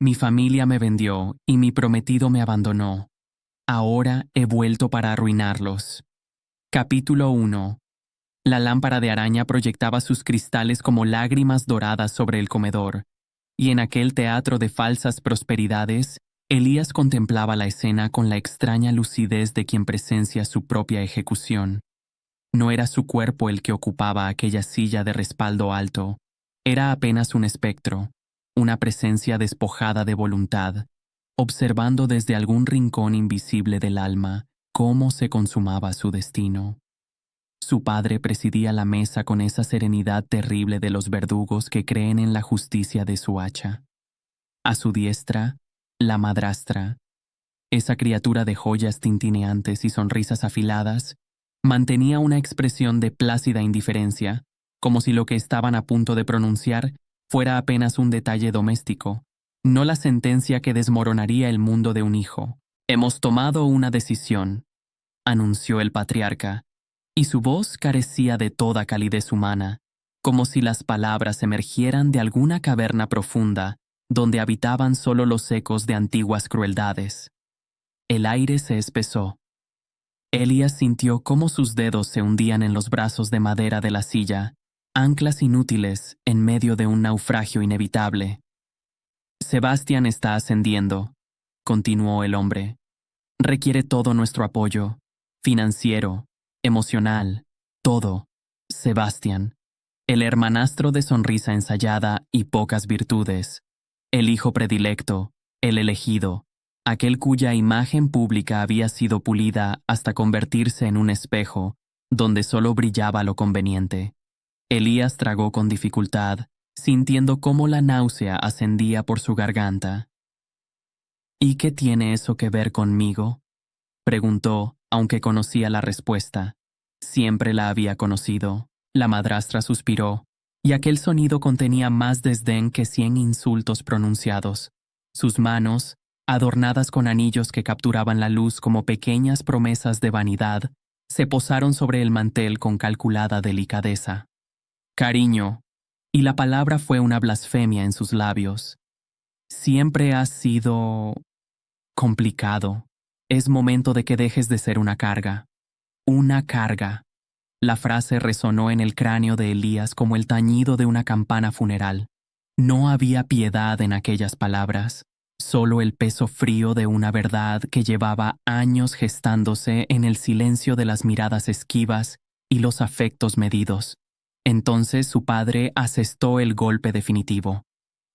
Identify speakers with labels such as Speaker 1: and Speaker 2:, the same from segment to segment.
Speaker 1: Mi familia me vendió y mi prometido me abandonó. Ahora he vuelto para arruinarlos. Capítulo 1. La lámpara de araña proyectaba sus cristales como lágrimas doradas sobre el comedor, y en aquel teatro de falsas prosperidades, Elías contemplaba la escena con la extraña lucidez de quien presencia su propia ejecución. No era su cuerpo el que ocupaba aquella silla de respaldo alto, era apenas un espectro, una presencia despojada de voluntad, observando desde algún rincón invisible del alma cómo se consumaba su destino. Su padre presidía la mesa con esa serenidad terrible de los verdugos que creen en la justicia de su hacha. A su diestra, la madrastra, esa criatura de joyas tintineantes y sonrisas afiladas, mantenía una expresión de plácida indiferencia, como si lo que estaban a punto de pronunciar fuera apenas un detalle doméstico, no la sentencia que desmoronaría el mundo de un hijo. «Hemos tomado una decisión», anunció el patriarca, y su voz carecía de toda calidez humana, como si las palabras emergieran de alguna caverna profunda donde habitaban solo los ecos de antiguas crueldades. El aire se espesó. Elías sintió cómo sus dedos se hundían en los brazos de madera de la silla, anclas inútiles en medio de un naufragio inevitable. «Sebastián está ascendiendo», continuó el hombre. «Requiere todo nuestro apoyo, financiero, emocional, todo. Sebastián, el hermanastro de sonrisa ensayada y pocas virtudes, el hijo predilecto, el elegido, aquel cuya imagen pública había sido pulida hasta convertirse en un espejo donde solo brillaba lo conveniente». Elías tragó con dificultad, sintiendo cómo la náusea ascendía por su garganta. «¿Y qué tiene eso que ver conmigo?», preguntó, aunque conocía la respuesta. Siempre la había conocido. La madrastra suspiró, y aquel sonido contenía más desdén que 100 insultos pronunciados. Sus manos, adornadas con anillos que capturaban la luz como pequeñas promesas de vanidad, se posaron sobre el mantel con calculada delicadeza. «Cariño», y la palabra fue una blasfemia en sus labios. «Siempre has sido complicado. Es momento de que dejes de ser una carga». «Una carga». La frase resonó en el cráneo de Elías como el tañido de una campana funeral. No había piedad en aquellas palabras, solo el peso frío de una verdad que llevaba años gestándose en el silencio de las miradas esquivas y los afectos medidos. Entonces su padre asestó el golpe definitivo.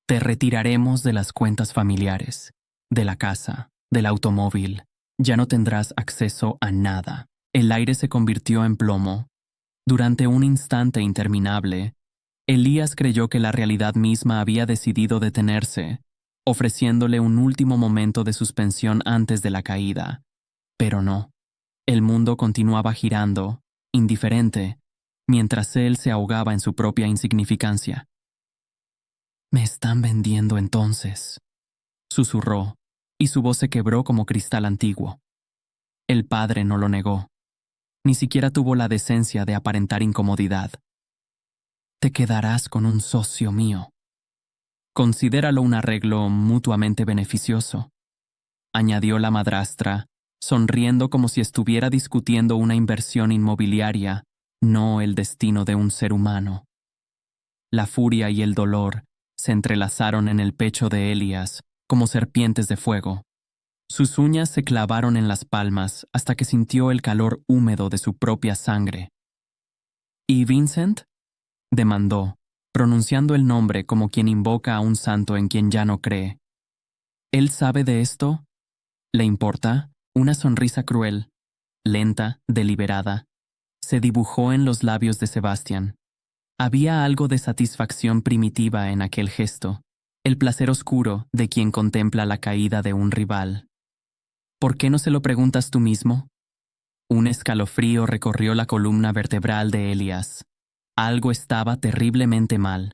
Speaker 1: «Te retiraremos de las cuentas familiares, de la casa, del automóvil. Ya no tendrás acceso a nada». El aire se convirtió en plomo. Durante un instante interminable, Elías creyó que la realidad misma había decidido detenerse, ofreciéndole un último momento de suspensión antes de la caída. Pero no. El mundo continuaba girando, indiferente, mientras él se ahogaba en su propia insignificancia. «Me están vendiendo entonces», susurró, y su voz se quebró como cristal antiguo. El padre no lo negó. Ni siquiera tuvo la decencia de aparentar incomodidad. «Te quedarás con un socio mío. Considéralo un arreglo mutuamente beneficioso», añadió la madrastra, sonriendo como si estuviera discutiendo una inversión inmobiliaria, no el destino de un ser humano. La furia y el dolor se entrelazaron en el pecho de Elías como serpientes de fuego. Sus uñas se clavaron en las palmas hasta que sintió el calor húmedo de su propia sangre. «¿Y Vincent?», demandó, pronunciando el nombre como quien invoca a un santo en quien ya no cree. «¿Él sabe de esto? ¿Le importa?». Una sonrisa cruel, lenta, deliberada, se dibujó en los labios de Sebastián. Había algo de satisfacción primitiva en aquel gesto, el placer oscuro de quien contempla la caída de un rival. «¿Por qué no se lo preguntas tú mismo?». Un escalofrío recorrió la columna vertebral de Elías. Algo estaba terriblemente mal.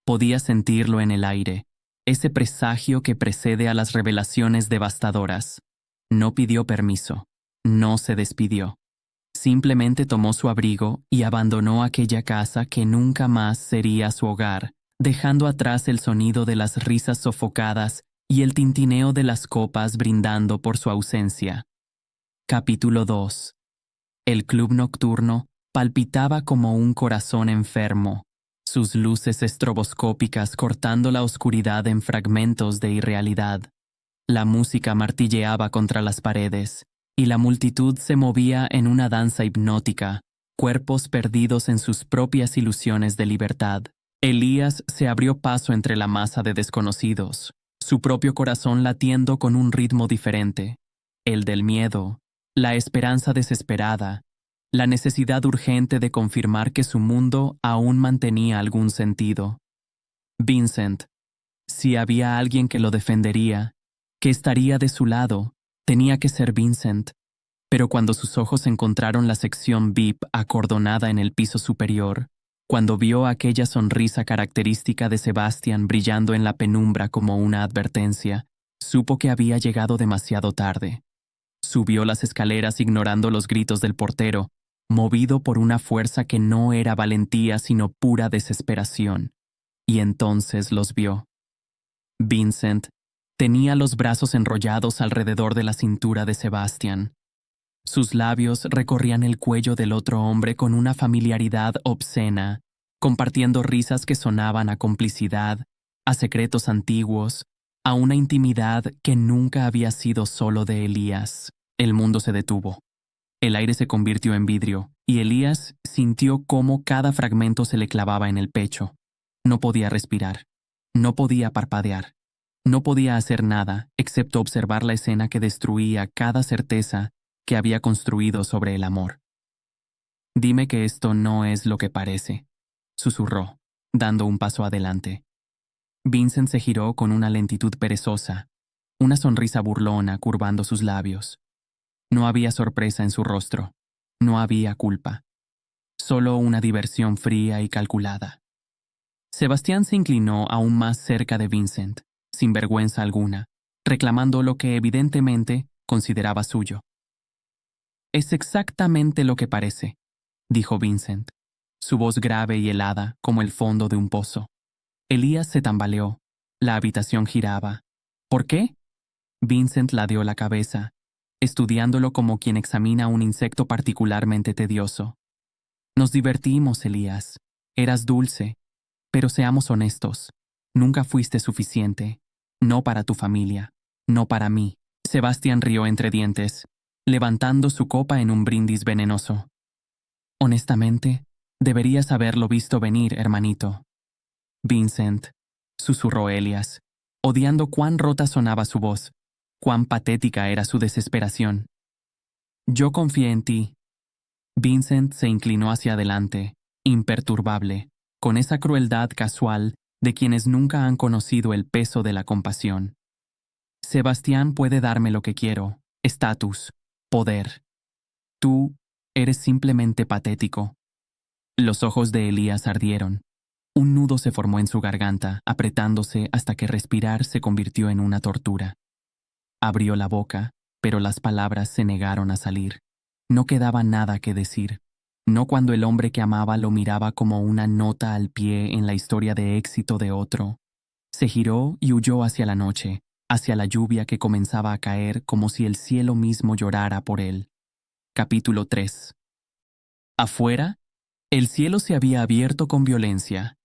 Speaker 1: Podía sentirlo en el aire, ese presagio que precede a las revelaciones devastadoras. No pidió permiso, no se despidió. Simplemente tomó su abrigo y abandonó aquella casa que nunca más sería su hogar, dejando atrás el sonido de las risas sofocadas y el tintineo de las copas brindando por su ausencia. Capítulo 2. El club nocturno palpitaba como un corazón enfermo, sus luces estroboscópicas cortando la oscuridad en fragmentos de irrealidad. La música martilleaba contra las paredes, y la multitud se movía en una danza hipnótica, cuerpos perdidos en sus propias ilusiones de libertad. Elías se abrió paso entre la masa de desconocidos, su propio corazón latiendo con un ritmo diferente, el del miedo, la esperanza desesperada, la necesidad urgente de confirmar que su mundo aún mantenía algún sentido. Vincent, si había alguien que lo defendería, que estaría de su lado, tenía que ser Vincent. Pero cuando sus ojos encontraron la sección VIP acordonada en el piso superior, cuando vio aquella sonrisa característica de Sebastián brillando en la penumbra como una advertencia, supo que había llegado demasiado tarde. Subió las escaleras ignorando los gritos del portero, movido por una fuerza que no era valentía sino pura desesperación. Y entonces los vio. Vincent tenía los brazos enrollados alrededor de la cintura de Sebastián. Sus labios recorrían el cuello del otro hombre con una familiaridad obscena, compartiendo risas que sonaban a complicidad, a secretos antiguos, a una intimidad que nunca había sido solo de Elías. El mundo se detuvo. El aire se convirtió en vidrio, y Elías sintió cómo cada fragmento se le clavaba en el pecho. No podía respirar. No podía parpadear. No podía hacer nada, excepto observar la escena que destruía cada certeza que había construido sobre el amor. «Dime que esto no es lo que parece», susurró, dando un paso adelante. Vincent se giró con una lentitud perezosa, una sonrisa burlona curvando sus labios. No había sorpresa en su rostro, no había culpa, solo una diversión fría y calculada. Sebastián se inclinó aún más cerca de Vincent, sin vergüenza alguna, reclamando lo que evidentemente consideraba suyo. «Es exactamente lo que parece», dijo Vincent, su voz grave y helada como el fondo de un pozo. Elías se tambaleó. La habitación giraba. «¿Por qué?» Vincent ladeó la cabeza, estudiándolo como quien examina un insecto particularmente tedioso. «Nos divertimos, Elías. Eras dulce. Pero seamos honestos. Nunca fuiste suficiente. No para tu familia. No para mí». Sebastián rió entre dientes, levantando su copa en un brindis venenoso. «Honestamente, deberías haberlo visto venir, hermanito». «Vincent», susurró Elías, odiando cuán rota sonaba su voz, cuán patética era su desesperación. «Yo confié en ti». Vincent se inclinó hacia adelante, imperturbable, con esa crueldad casual de quienes nunca han conocido el peso de la compasión. «Sebastián puede darme lo que quiero, estatus, poder. Tú eres simplemente patético». Los ojos de Elías ardieron. Un nudo se formó en su garganta, apretándose hasta que respirar se convirtió en una tortura. Abrió la boca, pero las palabras se negaron a salir. No quedaba nada que decir. No cuando el hombre que amaba lo miraba como una nota al pie en la historia de éxito de otro. Se giró y huyó hacia la noche, hacia la lluvia que comenzaba a caer como si el cielo mismo llorara por él. Capítulo 3. Afuera, el cielo se había abierto con violencia.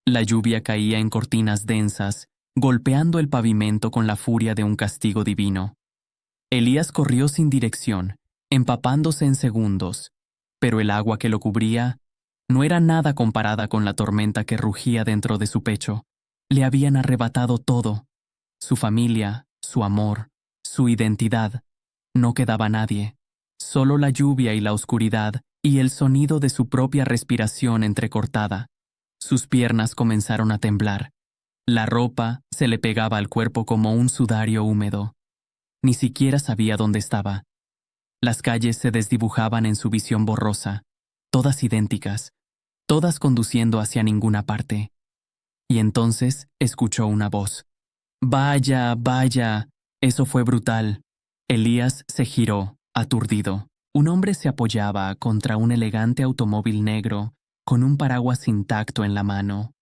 Speaker 1: La lluvia caía en cortinas densas, golpeando el pavimento con la furia de un castigo divino. Elías corrió sin dirección, empapándose en segundos, pero el agua que lo cubría no era nada comparada con la tormenta que rugía dentro de su pecho. Le habían arrebatado todo: su familia, su amor, su identidad. No quedaba nadie, solo la lluvia y la oscuridad y el sonido de su propia respiración entrecortada. Sus piernas comenzaron a temblar. La ropa se le pegaba al cuerpo como un sudario húmedo. Ni siquiera sabía dónde estaba. Las calles se desdibujaban en su visión borrosa, todas idénticas, todas conduciendo hacia ninguna parte. Y entonces escuchó una voz. «Vaya, vaya, eso fue brutal». Elías se giró, aturdido. Un hombre se apoyaba contra un elegante automóvil negro con un paraguas intacto en la mano.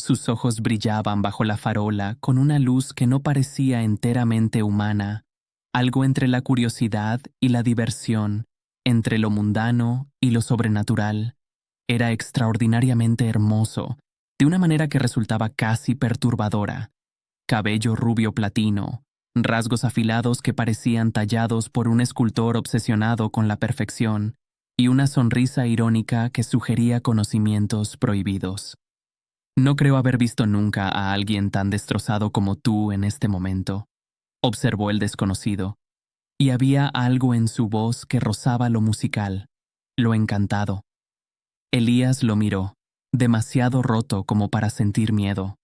Speaker 1: Sus ojos brillaban bajo la farola con una luz que no parecía enteramente humana, algo entre la curiosidad y la diversión, entre lo mundano y lo sobrenatural. Era extraordinariamente hermoso, de una manera que resultaba casi perturbadora. Cabello rubio platino, rasgos afilados que parecían tallados por un escultor obsesionado con la perfección, y una sonrisa irónica que sugería conocimientos prohibidos. No creo haber visto nunca a alguien tan destrozado como tú en este momento, observó el desconocido, y había algo en su voz que rozaba lo musical, lo encantado. Elías lo miró, demasiado roto como para sentir miedo.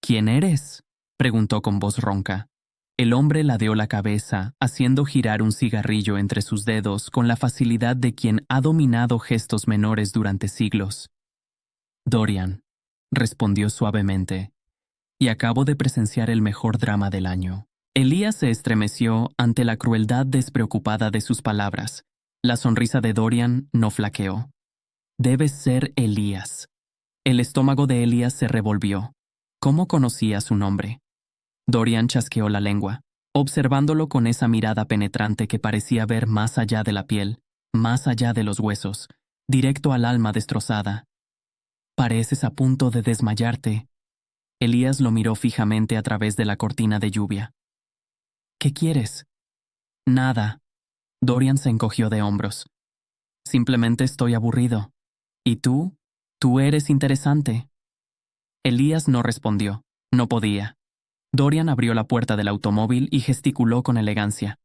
Speaker 1: ¿Quién eres?, preguntó con voz ronca. El hombre ladeó la cabeza, haciendo girar un cigarrillo entre sus dedos con la facilidad de quien ha dominado gestos menores durante siglos. Dorian, respondió suavemente, y acabo de presenciar el mejor drama del año. Elías se estremeció ante la crueldad despreocupada de sus palabras. La sonrisa de Dorian no flaqueó. Debes ser Elías. El estómago de Elías se revolvió. ¿Cómo conocía su nombre? Dorian chasqueó la lengua, observándolo con esa mirada penetrante que parecía ver más allá de la piel, más allá de los huesos, directo al alma destrozada. Pareces a punto de desmayarte. Elías lo miró fijamente a través de la cortina de lluvia. ¿Qué quieres? Nada. Dorian se encogió de hombros. Simplemente estoy aburrido. ¿Y tú? Tú eres interesante. Elías no respondió. No podía. Dorian abrió la puerta del automóvil y gesticuló con elegancia.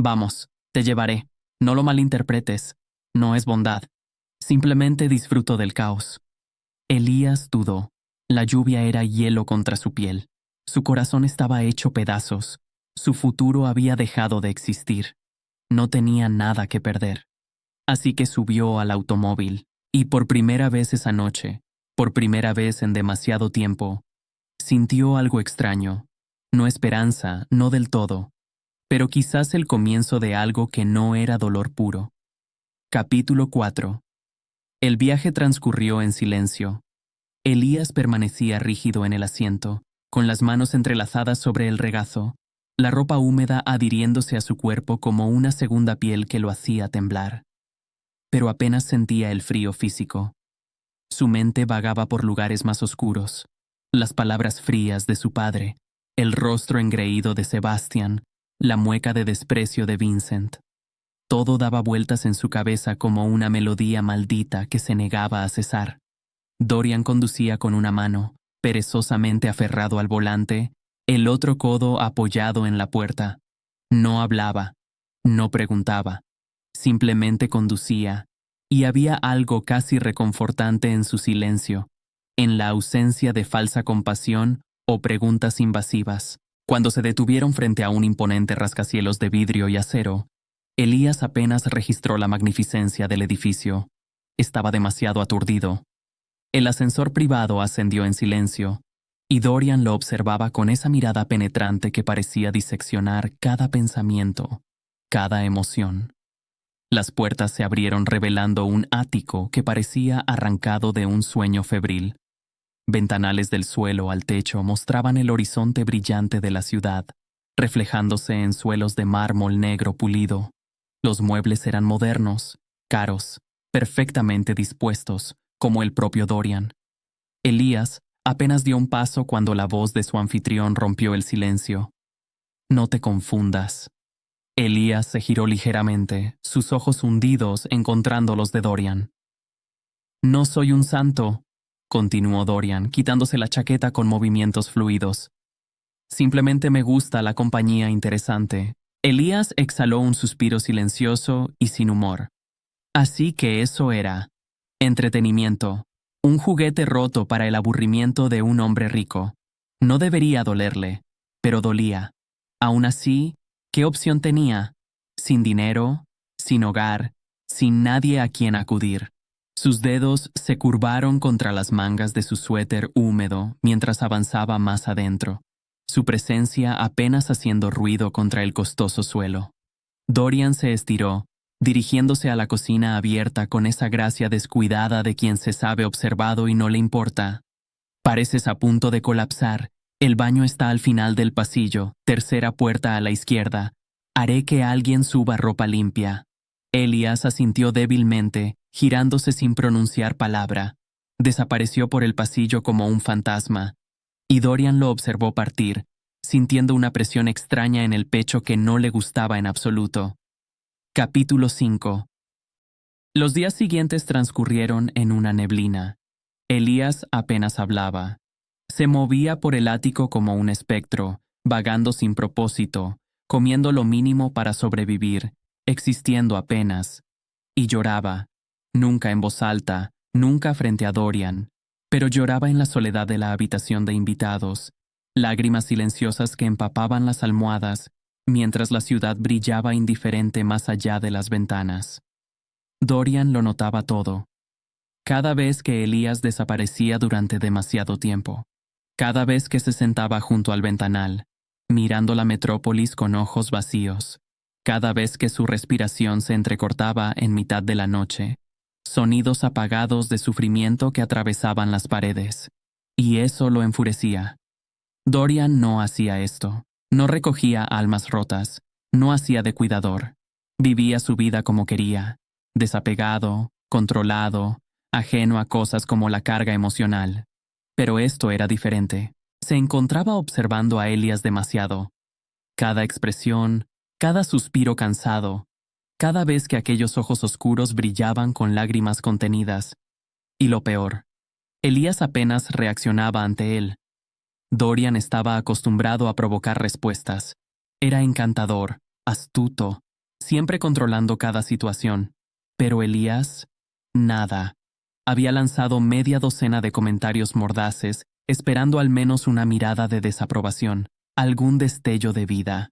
Speaker 1: Vamos, te llevaré. No lo malinterpretes. No es bondad. Simplemente disfruto del caos. Elías dudó. La lluvia era hielo contra su piel. Su corazón estaba hecho pedazos. Su futuro había dejado de existir. No tenía nada que perder. Así que subió al automóvil, y por primera vez esa noche, por primera vez en demasiado tiempo, sintió algo extraño. No esperanza, no del todo, pero quizás el comienzo de algo que no era dolor puro. Capítulo 4. El viaje transcurrió en silencio. Elías permanecía rígido en el asiento, con las manos entrelazadas sobre el regazo, la ropa húmeda adhiriéndose a su cuerpo como una segunda piel que lo hacía temblar. Pero apenas sentía el frío físico. Su mente vagaba por lugares más oscuros, las palabras frías de su padre, el rostro engreído de Sebastian, la mueca de desprecio de Vincent. Todo daba vueltas en su cabeza como una melodía maldita que se negaba a cesar. Dorian conducía con una mano, perezosamente aferrado al volante, el otro codo apoyado en la puerta. No hablaba, no preguntaba, simplemente conducía, y había algo casi reconfortante en su silencio, en la ausencia de falsa compasión o preguntas invasivas. Cuando se detuvieron frente a un imponente rascacielos de vidrio y acero, Elías apenas registró la magnificencia del edificio. Estaba demasiado aturdido. El ascensor privado ascendió en silencio, y Dorian lo observaba con esa mirada penetrante que parecía diseccionar cada pensamiento, cada emoción. Las puertas se abrieron revelando un ático que parecía arrancado de un sueño febril. Ventanales del suelo al techo mostraban el horizonte brillante de la ciudad, reflejándose en suelos de mármol negro pulido. Los muebles eran modernos, caros, perfectamente dispuestos, como el propio Dorian. Elías apenas dio un paso cuando la voz de su anfitrión rompió el silencio. No te confundas. Elías se giró ligeramente, sus ojos hundidos encontrando los de Dorian. No soy un santo, continuó Dorian, quitándose la chaqueta con movimientos fluidos. Simplemente me gusta la compañía interesante. Elías exhaló un suspiro silencioso y sin humor. Así que eso era entretenimiento, un juguete roto para el aburrimiento de un hombre rico. No debería dolerle, pero dolía. Aún así, ¿qué opción tenía? Sin dinero, sin hogar, sin nadie a quien acudir. Sus dedos se curvaron contra las mangas de su suéter húmedo mientras avanzaba más adentro, su presencia apenas haciendo ruido contra el costoso suelo. Dorian se estiró, dirigiéndose a la cocina abierta con esa gracia descuidada de quien se sabe observado y no le importa. Pareces a punto de colapsar. El baño está al final del pasillo, tercera puerta a la izquierda. Haré que alguien suba ropa limpia. Elías asintió débilmente, girándose sin pronunciar palabra. Desapareció por el pasillo como un fantasma, y Dorian lo observó partir, sintiendo una presión extraña en el pecho que no le gustaba en absoluto. Capítulo 5. Los días siguientes transcurrieron en una neblina. Elías apenas hablaba. Se movía por el ático como un espectro, vagando sin propósito, comiendo lo mínimo para sobrevivir, existiendo apenas. Y lloraba, nunca en voz alta, nunca frente a Dorian, pero lloraba en la soledad de la habitación de invitados, lágrimas silenciosas que empapaban las almohadas, mientras la ciudad brillaba indiferente más allá de las ventanas. Dorian lo notaba todo. Cada vez que Elías desaparecía durante demasiado tiempo, cada vez que se sentaba junto al ventanal, mirando la metrópolis con ojos vacíos, cada vez que su respiración se entrecortaba en mitad de la noche, sonidos apagados de sufrimiento que atravesaban las paredes, y eso lo enfurecía. Dorian no hacía esto, no recogía almas rotas, no hacía de cuidador, vivía su vida como quería, desapegado, controlado, ajeno a cosas como la carga emocional. Pero esto era diferente. Se encontraba observando a Elías demasiado. Cada expresión, cada suspiro cansado, cada vez que aquellos ojos oscuros brillaban con lágrimas contenidas. Y lo peor, Elías apenas reaccionaba ante él. Dorian estaba acostumbrado a provocar respuestas. Era encantador, astuto, siempre controlando cada situación. Pero Elías, nada. Había lanzado media docena de comentarios mordaces, esperando al menos una mirada de desaprobación, algún destello de vida.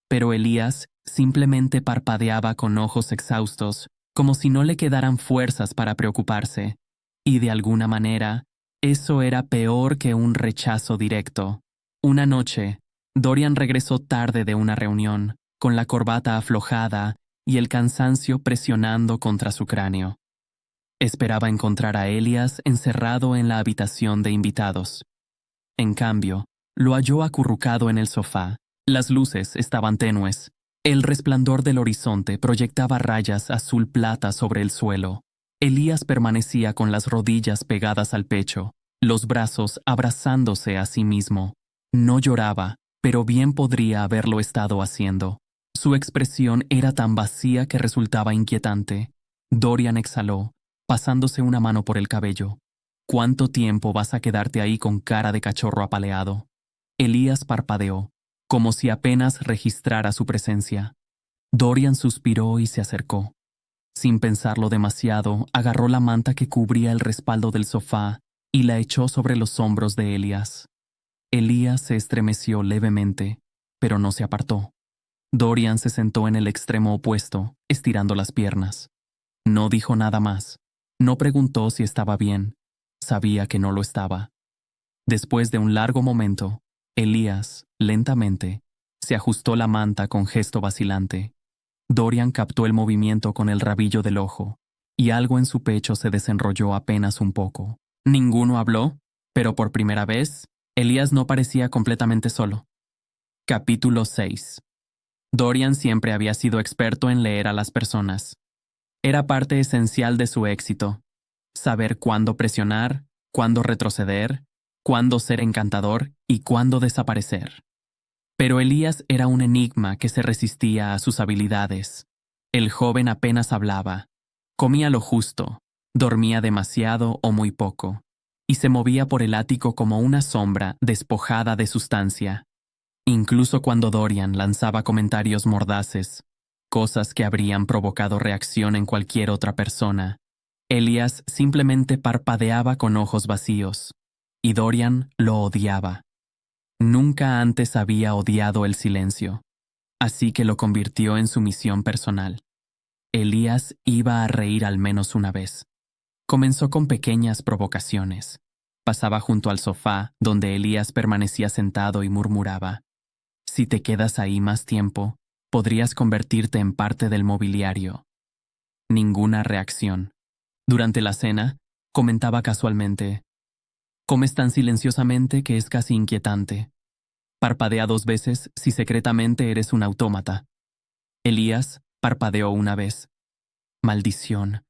Speaker 1: Pero Elías simplemente parpadeaba con ojos exhaustos, como si no le quedaran fuerzas para preocuparse. Y de alguna manera, eso era peor que un rechazo directo. Una noche, Dorian regresó tarde de una reunión, con la corbata aflojada y el cansancio presionando contra su cráneo. Esperaba encontrar a Elías encerrado en la habitación de invitados. En cambio, lo halló acurrucado en el sofá. Las luces estaban tenues. El resplandor del horizonte proyectaba rayas azul plata sobre el suelo. Elías permanecía con las rodillas pegadas al pecho, los brazos abrazándose a sí mismo. No lloraba, pero bien podría haberlo estado haciendo. Su expresión era tan vacía que resultaba inquietante. Dorian exhaló, pasándose una mano por el cabello. ¿Cuánto tiempo vas a quedarte ahí con cara de cachorro apaleado? Elías parpadeó, como si apenas registrara su presencia. Dorian suspiró y se acercó. Sin pensarlo demasiado, agarró la manta que cubría el respaldo del sofá y la echó sobre los hombros de Elías. Elías se estremeció levemente, pero no se apartó. Dorian se sentó en el extremo opuesto, estirando las piernas. No dijo nada más. No preguntó si estaba bien. Sabía que no lo estaba. Después de un largo momento, Elías, lentamente, se ajustó la manta con gesto vacilante. Dorian captó el movimiento con el rabillo del ojo, y algo en su pecho se desenrolló apenas un poco. Ninguno habló, pero por primera vez, Elías no parecía completamente solo. Capítulo 6. Dorian siempre había sido experto en leer a las personas. Era parte esencial de su éxito. Saber cuándo presionar, cuándo retroceder, cuándo ser encantador y cuándo desaparecer. Pero Elías era un enigma que se resistía a sus habilidades. El joven apenas hablaba, comía lo justo, dormía demasiado o muy poco, y se movía por el ático como una sombra despojada de sustancia. Incluso cuando Dorian lanzaba comentarios mordaces, cosas que habrían provocado reacción en cualquier otra persona, Elías simplemente parpadeaba con ojos vacíos, y Dorian lo odiaba. Nunca antes había odiado el silencio, así que lo convirtió en su misión personal. Elías iba a reír al menos una vez. Comenzó con pequeñas provocaciones. Pasaba junto al sofá, donde Elías permanecía sentado y murmuraba: «Si te quedas ahí más tiempo, podrías convertirte en parte del mobiliario». Ninguna reacción. Durante la cena, comentaba casualmente: Comes tan silenciosamente que es casi inquietante. Parpadea 2 veces si secretamente eres un autómata. Elías parpadeó una vez. Maldición.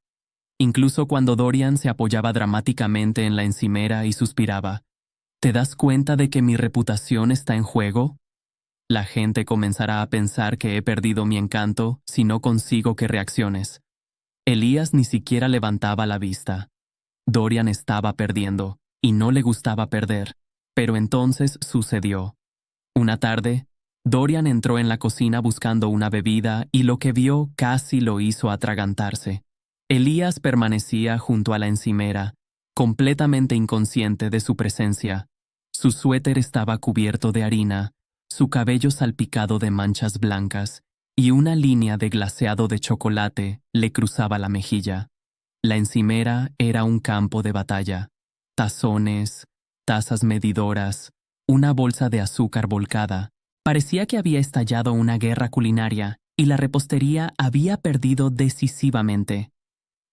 Speaker 1: Incluso cuando Dorian se apoyaba dramáticamente en la encimera y suspiraba. ¿Te das cuenta de que mi reputación está en juego? La gente comenzará a pensar que he perdido mi encanto si no consigo que reacciones. Elías ni siquiera levantaba la vista. Dorian estaba perdiendo, y no le gustaba perder. Pero entonces sucedió. Una tarde, Dorian entró en la cocina buscando una bebida y lo que vio casi lo hizo atragantarse. Elías permanecía junto a la encimera, completamente inconsciente de su presencia. Su suéter estaba cubierto de harina, su cabello salpicado de manchas blancas, y una línea de glaseado de chocolate le cruzaba la mejilla. La encimera era un campo de batalla. Tazones, tazas medidoras, una bolsa de azúcar volcada. Parecía que había estallado una guerra culinaria y la repostería había perdido decisivamente.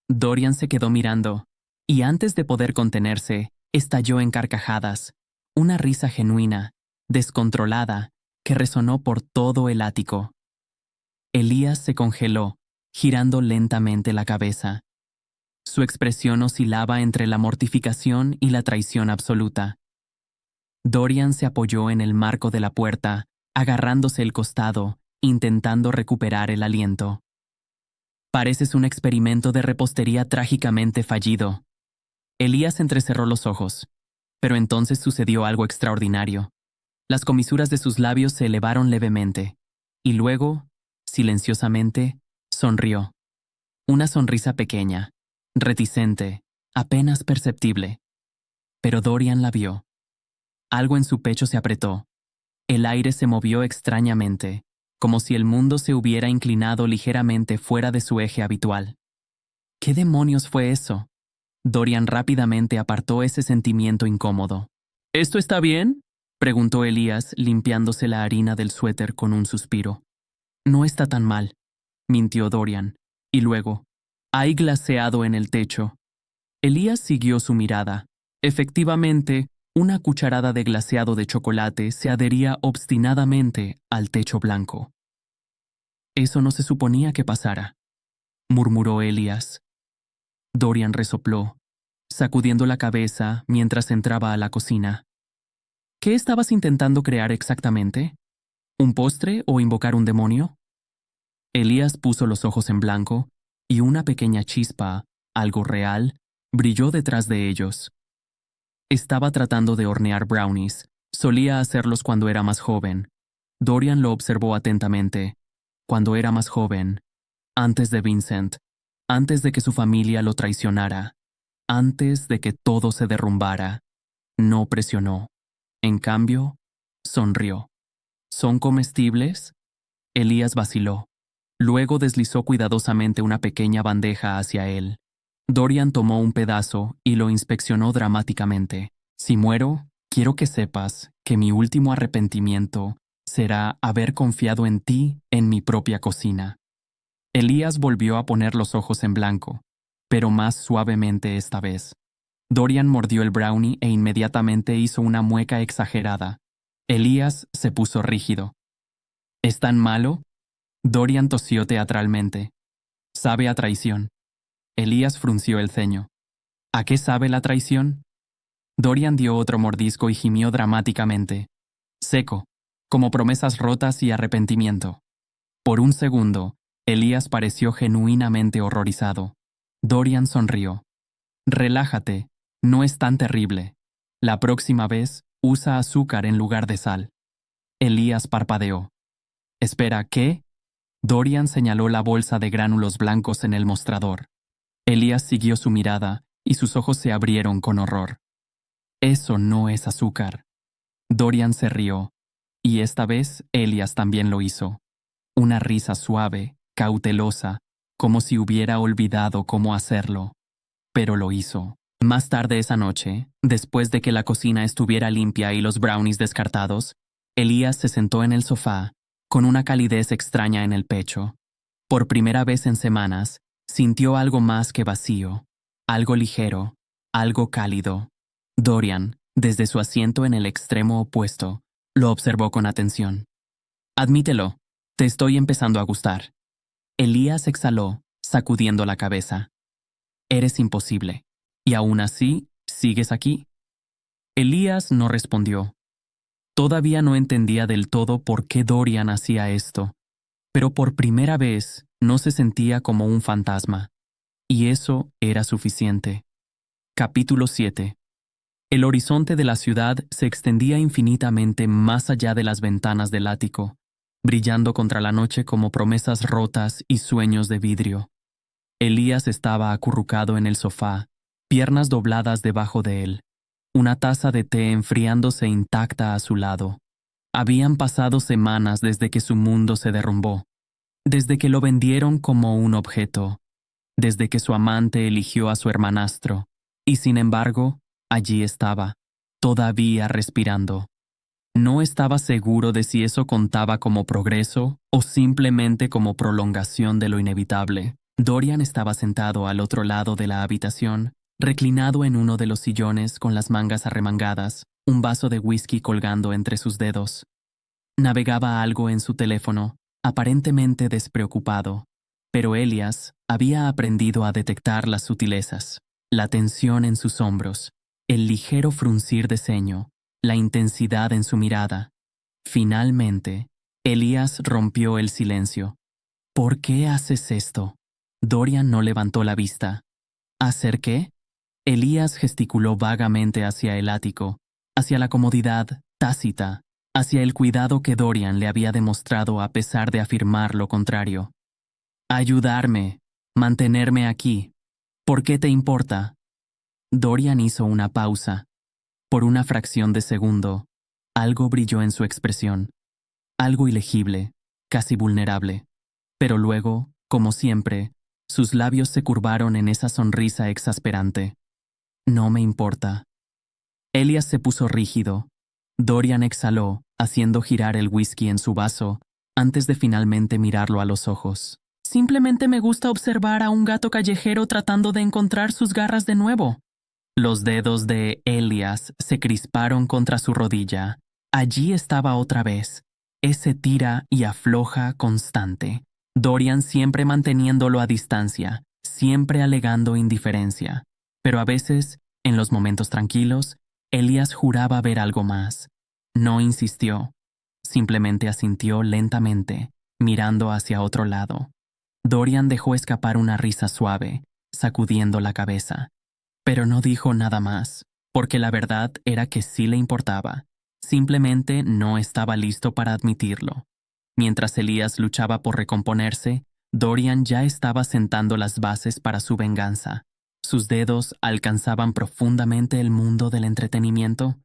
Speaker 1: Dorian se quedó mirando, y antes de poder contenerse, estalló en carcajadas, una risa genuina, descontrolada, que resonó por todo el ático. Elías se congeló, girando lentamente la cabeza. Su expresión oscilaba entre la mortificación y la traición absoluta. Dorian se apoyó en el marco de la puerta, agarrándose el costado, intentando recuperar el aliento. Pareces un experimento de repostería trágicamente fallido. Elías entrecerró los ojos, pero entonces sucedió algo extraordinario. Las comisuras de sus labios se elevaron levemente, y luego, silenciosamente, sonrió. Una sonrisa pequeña, reticente, apenas perceptible. Pero Dorian la vio. Algo en su pecho se apretó. El aire se movió extrañamente, como si el mundo se hubiera inclinado ligeramente fuera de su eje habitual. ¿Qué demonios fue eso? Dorian rápidamente apartó ese sentimiento incómodo. ¿Esto está bien?, preguntó Elías, limpiándose la harina del suéter con un suspiro. No está tan mal, mintió Dorian, y luego, hay glaseado en el techo. Elías siguió su mirada. Efectivamente, una cucharada de glaseado de chocolate se adhería obstinadamente al techo blanco. Eso no se suponía que pasara, murmuró Elías. Dorian resopló, sacudiendo la cabeza mientras entraba a la cocina. ¿Qué estabas intentando crear exactamente? ¿Un postre o invocar un demonio? Elías puso los ojos en blanco y una pequeña chispa, algo real, brilló detrás de ellos. Estaba tratando de hornear brownies. Solía hacerlos cuando era más joven. Dorian lo observó atentamente. Cuando era más joven, antes de Vincent, antes de que su familia lo traicionara, antes de que todo se derrumbara, no presionó. En cambio, sonrió. ¿Son comestibles? Elías vaciló. Luego deslizó cuidadosamente una pequeña bandeja hacia él. Dorian tomó un pedazo y lo inspeccionó dramáticamente. Si muero, quiero que sepas que mi último arrepentimiento será haber confiado en ti en mi propia cocina. Elías volvió a poner los ojos en blanco, pero más suavemente esta vez. Dorian mordió el brownie e inmediatamente hizo una mueca exagerada. Elías se puso rígido. ¿Es tan malo? Dorian tosió teatralmente. Sabe a traición. Elías frunció el ceño. ¿A qué sabe la traición? Dorian dio otro mordisco y gimió dramáticamente. Seco, como promesas rotas y arrepentimiento. Por un segundo, Elías pareció genuinamente horrorizado. Dorian sonrió. Relájate, no es tan terrible. La próxima vez, usa azúcar en lugar de sal. Elías parpadeó. Espera, ¿qué? Dorian señaló la bolsa de gránulos blancos en el mostrador. Elías siguió su mirada y sus ojos se abrieron con horror. Eso no es azúcar. Dorian se rió, y esta vez Elías también lo hizo. Una risa suave, cautelosa, como si hubiera olvidado cómo hacerlo. Pero lo hizo. Más tarde esa noche, después de que la cocina estuviera limpia y los brownies descartados, Elías se sentó en el sofá, con una calidez extraña en el pecho. Por primera vez en semanas, sintió algo más que vacío, algo ligero, algo cálido. Dorian, desde su asiento en el extremo opuesto, lo observó con atención. Admítelo, te estoy empezando a gustar. Elías exhaló, sacudiendo la cabeza. Eres imposible. Y aún así, ¿sigues aquí? Elías no respondió. Todavía no entendía del todo por qué Dorian hacía esto, pero por primera vez no se sentía como un fantasma, y eso era suficiente. Capítulo 7. El horizonte de la ciudad se extendía infinitamente más allá de las ventanas del ático, brillando contra la noche como promesas rotas y sueños de vidrio. Elías estaba acurrucado en el sofá, piernas dobladas debajo de él, una taza de té enfriándose intacta a su lado. Habían pasado semanas desde que su mundo se derrumbó, desde que lo vendieron como un objeto, desde que su amante eligió a su hermanastro, y sin embargo, allí estaba, todavía respirando. No estaba seguro de si eso contaba como progreso o simplemente como prolongación de lo inevitable. Dorian estaba sentado al otro lado de la habitación, reclinado en uno de los sillones con las mangas arremangadas, un vaso de whisky colgando entre sus dedos. Navegaba algo en su teléfono, aparentemente despreocupado, pero Elías había aprendido a detectar las sutilezas, la tensión en sus hombros, el ligero fruncir de ceño, la intensidad en su mirada. Finalmente, Elías rompió el silencio. ¿Por qué haces esto? Dorian no levantó la vista. ¿Hacer qué? Elías gesticuló vagamente hacia el ático, hacia la comodidad tácita, hacia el cuidado que Dorian le había demostrado a pesar de afirmar lo contrario. Ayudarme, mantenerme aquí. ¿Por qué te importa? Dorian hizo una pausa. Por una fracción de segundo, algo brilló en su expresión, algo ilegible, casi vulnerable. Pero luego, como siempre, sus labios se curvaron en esa sonrisa exasperante. No me importa. Elías se puso rígido. Dorian exhaló, haciendo girar el whisky en su vaso, antes de finalmente mirarlo a los ojos. Simplemente me gusta observar a un gato callejero tratando de encontrar sus garras de nuevo. Los dedos de Elías se crisparon contra su rodilla. Allí estaba otra vez, ese tira y afloja constante. Dorian siempre manteniéndolo a distancia, siempre alegando indiferencia. Pero a veces, en los momentos tranquilos, Elías juraba ver algo más. No insistió, simplemente asintió lentamente, mirando hacia otro lado. Dorian dejó escapar una risa suave, sacudiendo la cabeza. Pero no dijo nada más, porque la verdad era que sí le importaba. Simplemente no estaba listo para admitirlo. Mientras Elías luchaba por recomponerse, Dorian ya estaba sentando las bases para su venganza. Sus dedos alcanzaban profundamente el mundo del entretenimiento.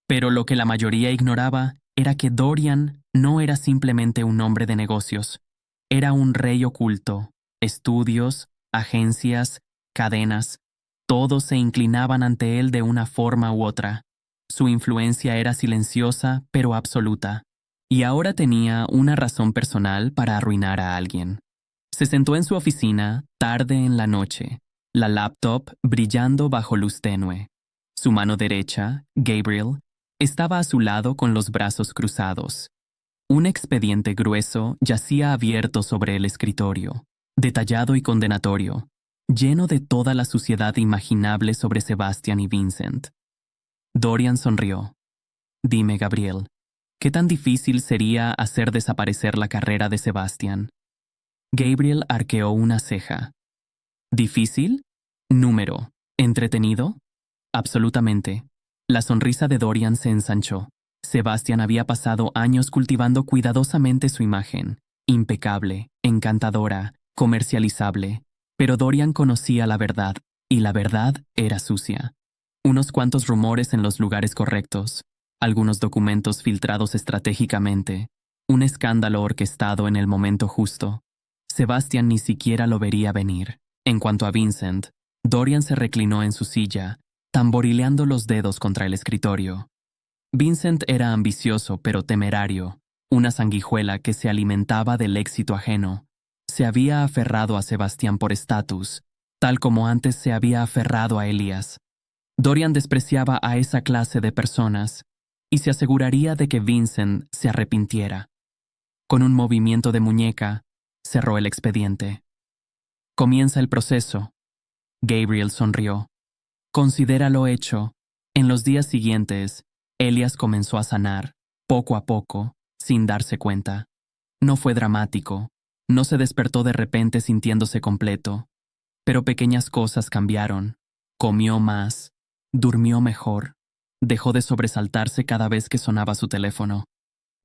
Speaker 1: Pero lo que la mayoría ignoraba era que Dorian no era simplemente un hombre de negocios. Era un rey oculto. Estudios, agencias, cadenas, todos se inclinaban ante él de una forma u otra. Su influencia era silenciosa, pero absoluta. Y ahora tenía una razón personal para arruinar a alguien. Se sentó en su oficina, tarde en la noche, la laptop brillando bajo luz tenue. Su mano derecha, Gabriel, estaba a su lado con los brazos cruzados. Un expediente grueso yacía abierto sobre el escritorio, detallado y condenatorio, lleno de toda la suciedad imaginable sobre Sebastian y Vincent. Dorian sonrió. Dime, Gabriel, ¿qué tan difícil sería hacer desaparecer la carrera de Sebastian? Gabriel arqueó una ceja. ¿Difícil? Número. ¿Entretenido? Absolutamente. La sonrisa de Dorian se ensanchó. Sebastian había pasado años cultivando cuidadosamente su imagen, impecable, encantadora, comercializable. Pero Dorian conocía la verdad, y la verdad era sucia. Unos cuantos rumores en los lugares correctos, algunos documentos filtrados estratégicamente, un escándalo orquestado en el momento justo. Sebastian ni siquiera lo vería venir. En cuanto a Vincent, Dorian se reclinó en su silla, tamborileando los dedos contra el escritorio. Vincent era ambicioso pero temerario, una sanguijuela que se alimentaba del éxito ajeno. Se había aferrado a Sebastián por estatus, tal como antes se había aferrado a Elías. Dorian despreciaba a esa clase de personas y se aseguraría de que Vincent se arrepintiera. Con un movimiento de muñeca, cerró el expediente. Comienza el proceso. Gabriel sonrió. Considera lo hecho. En los días siguientes, Elias comenzó a sanar, poco a poco, sin darse cuenta. No fue dramático. No se despertó de repente sintiéndose completo. Pero pequeñas cosas cambiaron. Comió más. Durmió mejor. Dejó de sobresaltarse cada vez que sonaba su teléfono.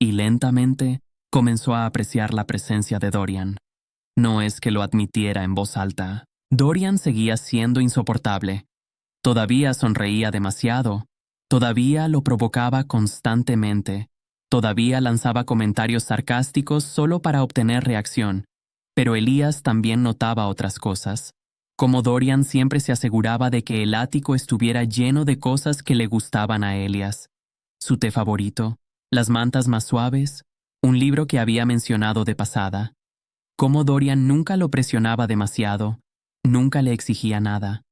Speaker 1: Y lentamente comenzó a apreciar la presencia de Dorian. No es que lo admitiera en voz alta. Dorian seguía siendo insoportable. Todavía sonreía demasiado. Todavía lo provocaba constantemente. Todavía lanzaba comentarios sarcásticos solo para obtener reacción. Pero Elías también notaba otras cosas. Como Dorian siempre se aseguraba de que el ático estuviera lleno de cosas que le gustaban a Elias. Su té favorito, las mantas más suaves, un libro que había mencionado de pasada. Cómo Dorian nunca lo presionaba demasiado, nunca le exigía nada.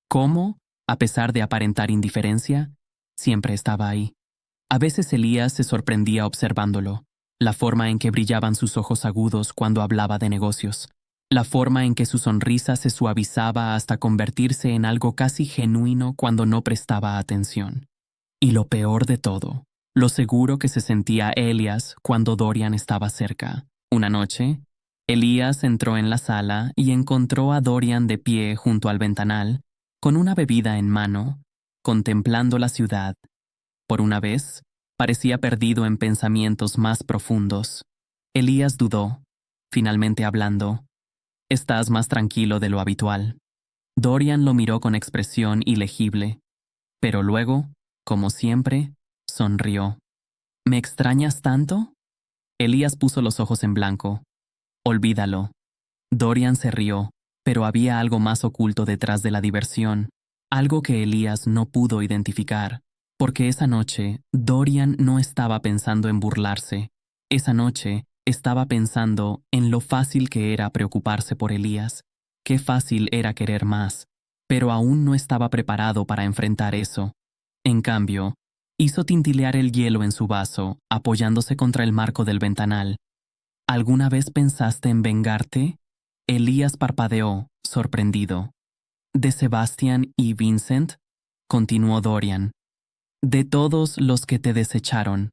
Speaker 1: Cómo, a pesar de aparentar indiferencia, siempre estaba ahí. A veces Elías se sorprendía observándolo, la forma en que brillaban sus ojos agudos cuando hablaba de negocios, la forma en que su sonrisa se suavizaba hasta convertirse en algo casi genuino cuando no prestaba atención. Y lo peor de todo, lo seguro que se sentía Elias cuando Dorian estaba cerca. Una noche, Elías entró en la sala y encontró a Dorian de pie junto al ventanal, con una bebida en mano, contemplando la ciudad. Por una vez, parecía perdido en pensamientos más profundos. Elías dudó, finalmente hablando. «Estás más tranquilo de lo habitual». Dorian lo miró con expresión ilegible, pero luego, como siempre, sonrió. «¿Me extrañas tanto?» Elías puso los ojos en blanco. «Olvídalo». Dorian se rió, pero había algo más oculto detrás de la diversión, algo que Elías no pudo identificar, porque esa noche Dorian no estaba pensando en burlarse. Esa noche estaba pensando en lo fácil que era preocuparse por Elías, qué fácil era querer más, pero aún no estaba preparado para enfrentar eso. En cambio, hizo tintilear el hielo en su vaso, apoyándose contra el marco del ventanal. «¿Alguna vez pensaste en vengarte?» Elías parpadeó, sorprendido. «¿De Sebastian y Vincent?», continuó Dorian. «De todos los que te desecharon».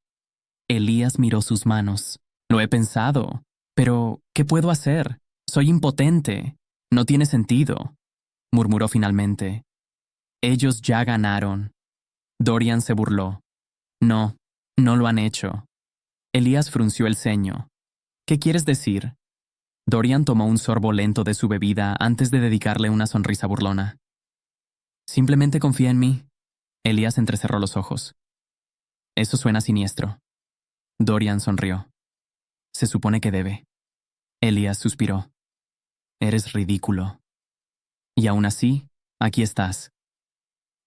Speaker 1: Elías miró sus manos. «Lo he pensado. Pero, ¿qué puedo hacer? Soy impotente. No tiene sentido», murmuró finalmente. «Ellos ya ganaron». Dorian se burló. «No, no lo han hecho». Elías frunció el ceño. «¿Qué quieres decir?» Dorian tomó un sorbo lento de su bebida antes de dedicarle una sonrisa burlona. «Simplemente confía en mí». Elías entrecerró los ojos. «Eso suena siniestro». Dorian sonrió. «Se supone que debe». Elías suspiró. «Eres ridículo». «Y aún así, aquí estás».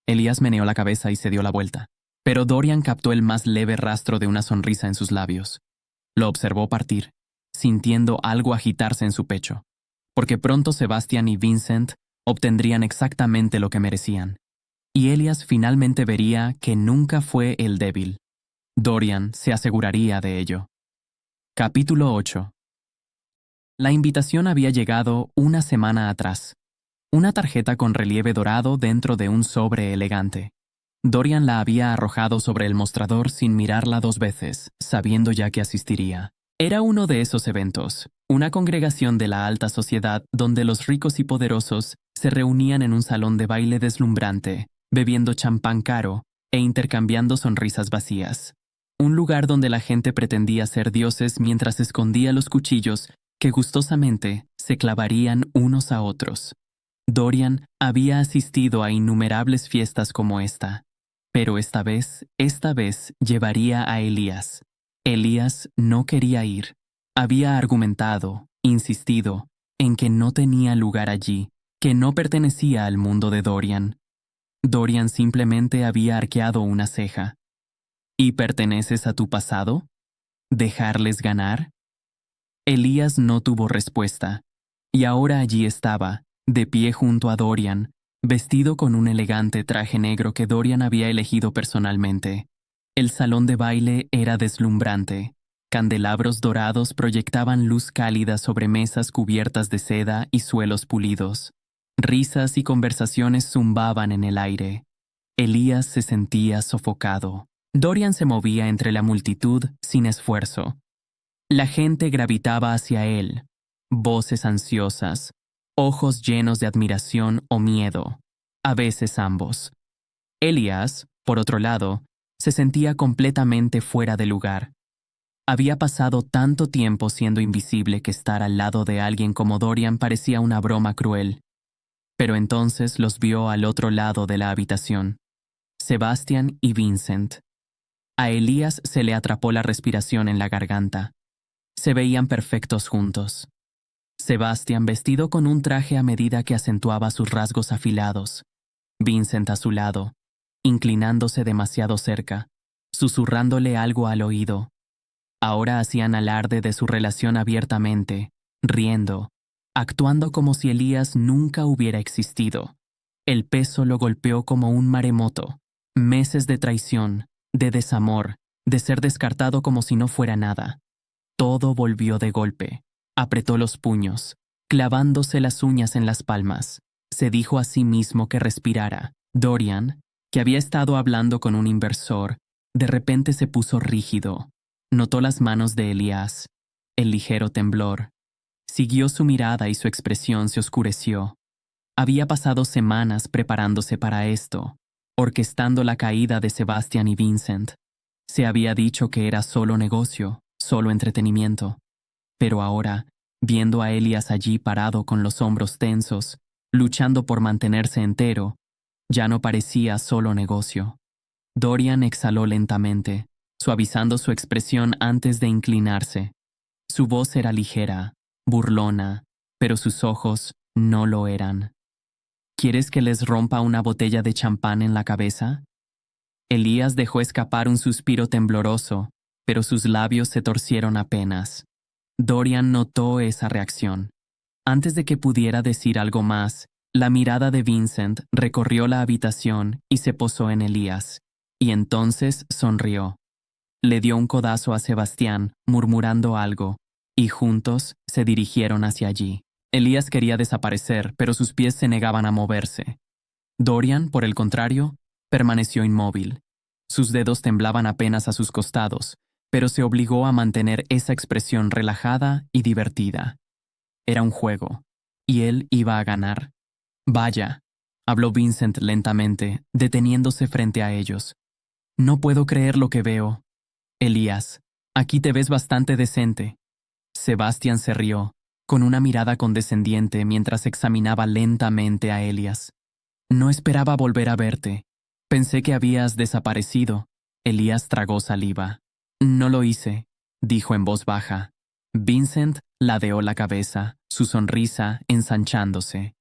Speaker 1: Elías meneó la cabeza y se dio la vuelta, pero Dorian captó el más leve rastro de una sonrisa en sus labios. Lo observó partir, sintiendo algo agitarse en su pecho, porque pronto Sebastian y Vincent obtendrían exactamente lo que merecían, y Elias finalmente vería que nunca fue el débil. Dorian se aseguraría de ello. Capítulo 8. La invitación había llegado una semana atrás. Una tarjeta con relieve dorado dentro de un sobre elegante. Dorian la había arrojado sobre el mostrador sin mirarla 2 veces, sabiendo ya que asistiría. Era uno de esos eventos, una congregación de la alta sociedad donde los ricos y poderosos se reunían en un salón de baile deslumbrante, bebiendo champán caro e intercambiando sonrisas vacías. Un lugar donde la gente pretendía ser dioses mientras escondía los cuchillos que gustosamente se clavarían unos a otros. Dorian había asistido a innumerables fiestas como esta, pero esta vez llevaría a Elías. Elías no quería ir. Había argumentado, insistido, en que no tenía lugar allí, que no pertenecía al mundo de Dorian. Dorian simplemente había arqueado una ceja. ¿Y perteneces a tu pasado? ¿Dejarles ganar? Elías no tuvo respuesta, y ahora allí estaba, de pie junto a Dorian, vestido con un elegante traje negro que Dorian había elegido personalmente. El salón de baile era deslumbrante. Candelabros dorados proyectaban luz cálida sobre mesas cubiertas de seda y suelos pulidos. Risas y conversaciones zumbaban en el aire. Elías se sentía sofocado. Dorian se movía entre la multitud sin esfuerzo. La gente gravitaba hacia él, voces ansiosas, ojos llenos de admiración o miedo, a veces ambos. Elías, por otro lado, se sentía completamente fuera de lugar. Había pasado tanto tiempo siendo invisible que estar al lado de alguien como Dorian parecía una broma cruel. Pero entonces los vio al otro lado de la habitación. Sebastian y Vincent. A Elías se le atrapó la respiración en la garganta. Se veían perfectos juntos. Sebastian vestido con un traje a medida que acentuaba sus rasgos afilados. Vincent a su lado, inclinándose demasiado cerca, susurrándole algo al oído. Ahora hacían alarde de su relación abiertamente, riendo, actuando como si Elías nunca hubiera existido. El peso lo golpeó como un maremoto. Meses de traición, de desamor, de ser descartado como si no fuera nada. Todo volvió de golpe. Apretó los puños, clavándose las uñas en las palmas. Se dijo a sí mismo que respirara. Dorian, que había estado hablando con un inversor, de repente se puso rígido. Notó las manos de Elías, el ligero temblor. Siguió su mirada y su expresión se oscureció. Había pasado semanas preparándose para esto, orquestando la caída de Sebastian y Vincent. Se había dicho que era solo negocio, solo entretenimiento. Pero ahora, viendo a Elías allí parado con los hombros tensos, luchando por mantenerse entero, ya no parecía solo negocio. Dorian exhaló lentamente, suavizando su expresión antes de inclinarse. Su voz era ligera, burlona, pero sus ojos no lo eran. ¿Quieres que les rompa una botella de champán en la cabeza? Elías dejó escapar un suspiro tembloroso, pero sus labios se torcieron apenas. Dorian notó esa reacción. Antes de que pudiera decir algo más, la mirada de Vincent recorrió la habitación y se posó en Elías, y entonces sonrió. Le dio un codazo a Sebastián, murmurando algo, y juntos se dirigieron hacia allí. Elías quería desaparecer, pero sus pies se negaban a moverse. Dorian, por el contrario, permaneció inmóvil. Sus dedos temblaban apenas a sus costados, pero se obligó a mantener esa expresión relajada y divertida. Era un juego, y él iba a ganar. Vaya, habló Vincent lentamente, deteniéndose frente a ellos. No puedo creer lo que veo. Elías, aquí te ves bastante decente. Sebastián se rió, con una mirada condescendiente mientras examinaba lentamente a Elías. No esperaba volver a verte. Pensé que habías desaparecido. Elías tragó saliva. No lo hice, dijo en voz baja. Vincent ladeó la cabeza, su sonrisa ensanchándose.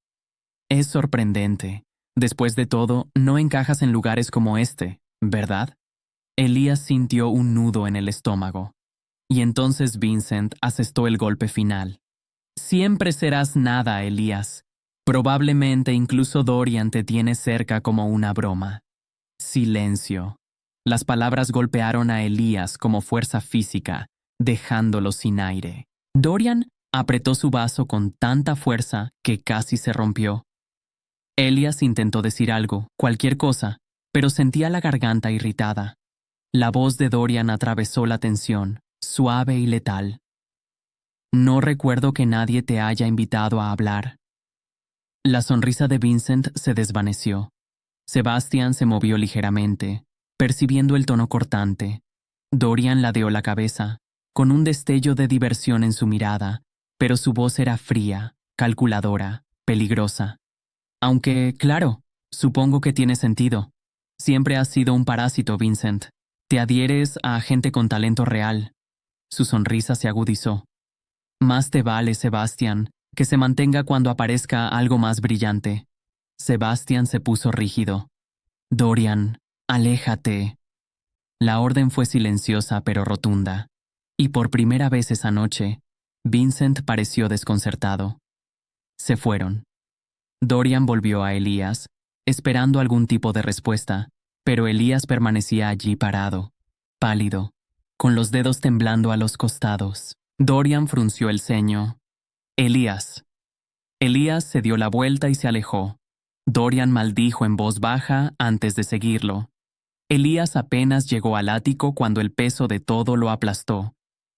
Speaker 1: Es sorprendente. Después de todo, no encajas en lugares como este, ¿verdad? Elías sintió un nudo en el estómago. Y entonces Vincent asestó el golpe final. Siempre serás nada, Elías. Probablemente incluso Dorian te tiene cerca como una broma. Silencio. Las palabras golpearon a Elías como fuerza física, dejándolo sin aire. Dorian apretó su vaso con tanta fuerza que casi se rompió. Elías intentó decir algo, cualquier cosa, pero sentía la garganta irritada. La voz de Dorian atravesó la tensión, suave y letal. No recuerdo que nadie te haya invitado a hablar. La sonrisa de Vincent se desvaneció. Sebastian se movió ligeramente, percibiendo el tono cortante. Dorian ladeó la cabeza, con un destello de diversión en su mirada, pero su voz era fría, calculadora, peligrosa. Aunque, claro, supongo que tiene sentido. Siempre has sido un parásito, Vincent. Te adhieres a gente con talento real. Su sonrisa se agudizó. Más te vale, Sebastian, que se mantenga cuando aparezca algo más brillante. Sebastian se puso rígido. Dorian, aléjate. La orden fue silenciosa pero rotunda, y por primera vez esa noche, Vincent pareció desconcertado. Se fueron. Dorian volvió a Elías, esperando algún tipo de respuesta, pero Elías permanecía allí parado, pálido, con los dedos temblando a los costados. Dorian frunció el ceño. Elías. Elías se dio la vuelta y se alejó. Dorian maldijo en voz baja antes de seguirlo. Elías apenas llegó al ático cuando el peso de todo lo aplastó.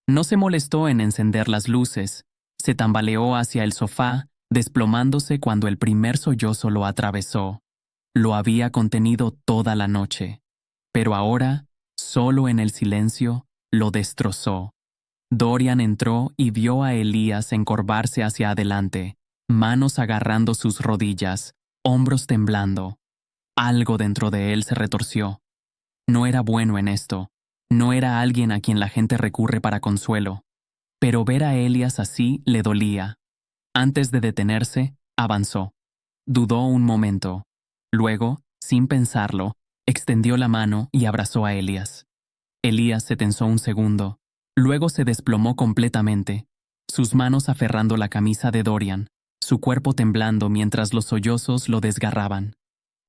Speaker 1: No se molestó en encender las luces. Se tambaleó hacia el sofá, desplomándose cuando el primer sollozo lo atravesó. Lo había contenido toda la noche, pero ahora, solo en el silencio, lo destrozó. Dorian entró y vio a Elías encorvarse hacia adelante, manos agarrando sus rodillas, hombros temblando. Algo dentro de él se retorció. No era bueno en esto. No era alguien a quien la gente recurre para consuelo. Pero ver a Elías así le dolía. Antes de detenerse, avanzó. Dudó un momento. Luego, sin pensarlo, extendió la mano y abrazó a Elías. Elías se tensó un segundo. Luego se desplomó completamente, sus manos aferrando la camisa de Dorian, su cuerpo temblando mientras los sollozos lo desgarraban.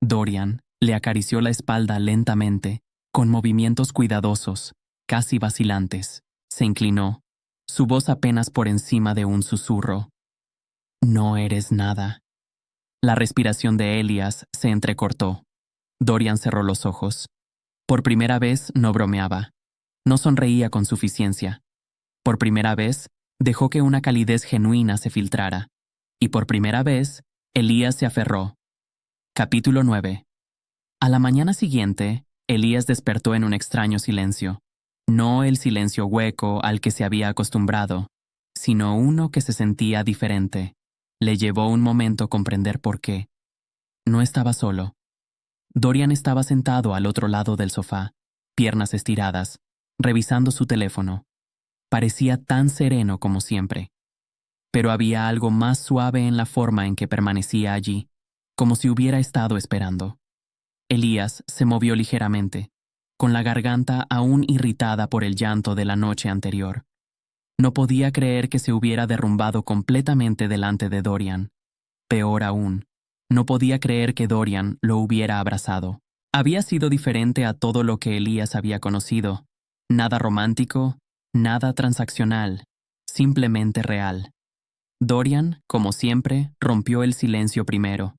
Speaker 1: Dorian le acarició la espalda lentamente, con movimientos cuidadosos, casi vacilantes. Se inclinó, su voz apenas por encima de un susurro. No eres nada. La respiración de Elías se entrecortó. Dorian cerró los ojos. Por primera vez no bromeaba. No sonreía con suficiencia. Por primera vez, dejó que una calidez genuina se filtrara. Y por primera vez, Elías se aferró. Capítulo 9. A la mañana siguiente, Elías despertó en un extraño silencio. No el silencio hueco al que se había acostumbrado, sino uno que se sentía diferente. Le llevó un momento comprender por qué. No estaba solo. Dorian estaba sentado al otro lado del sofá, piernas estiradas, revisando su teléfono. Parecía tan sereno como siempre. Pero había algo más suave en la forma en que permanecía allí, como si hubiera estado esperando. Elías se movió ligeramente, con la garganta aún irritada por el llanto de la noche anterior. No podía creer que se hubiera derrumbado completamente delante de Dorian. Peor aún, no podía creer que Dorian lo hubiera abrazado. Había sido diferente a todo lo que Elías había conocido. Nada romántico, nada transaccional, simplemente real. Dorian, como siempre, rompió el silencio primero.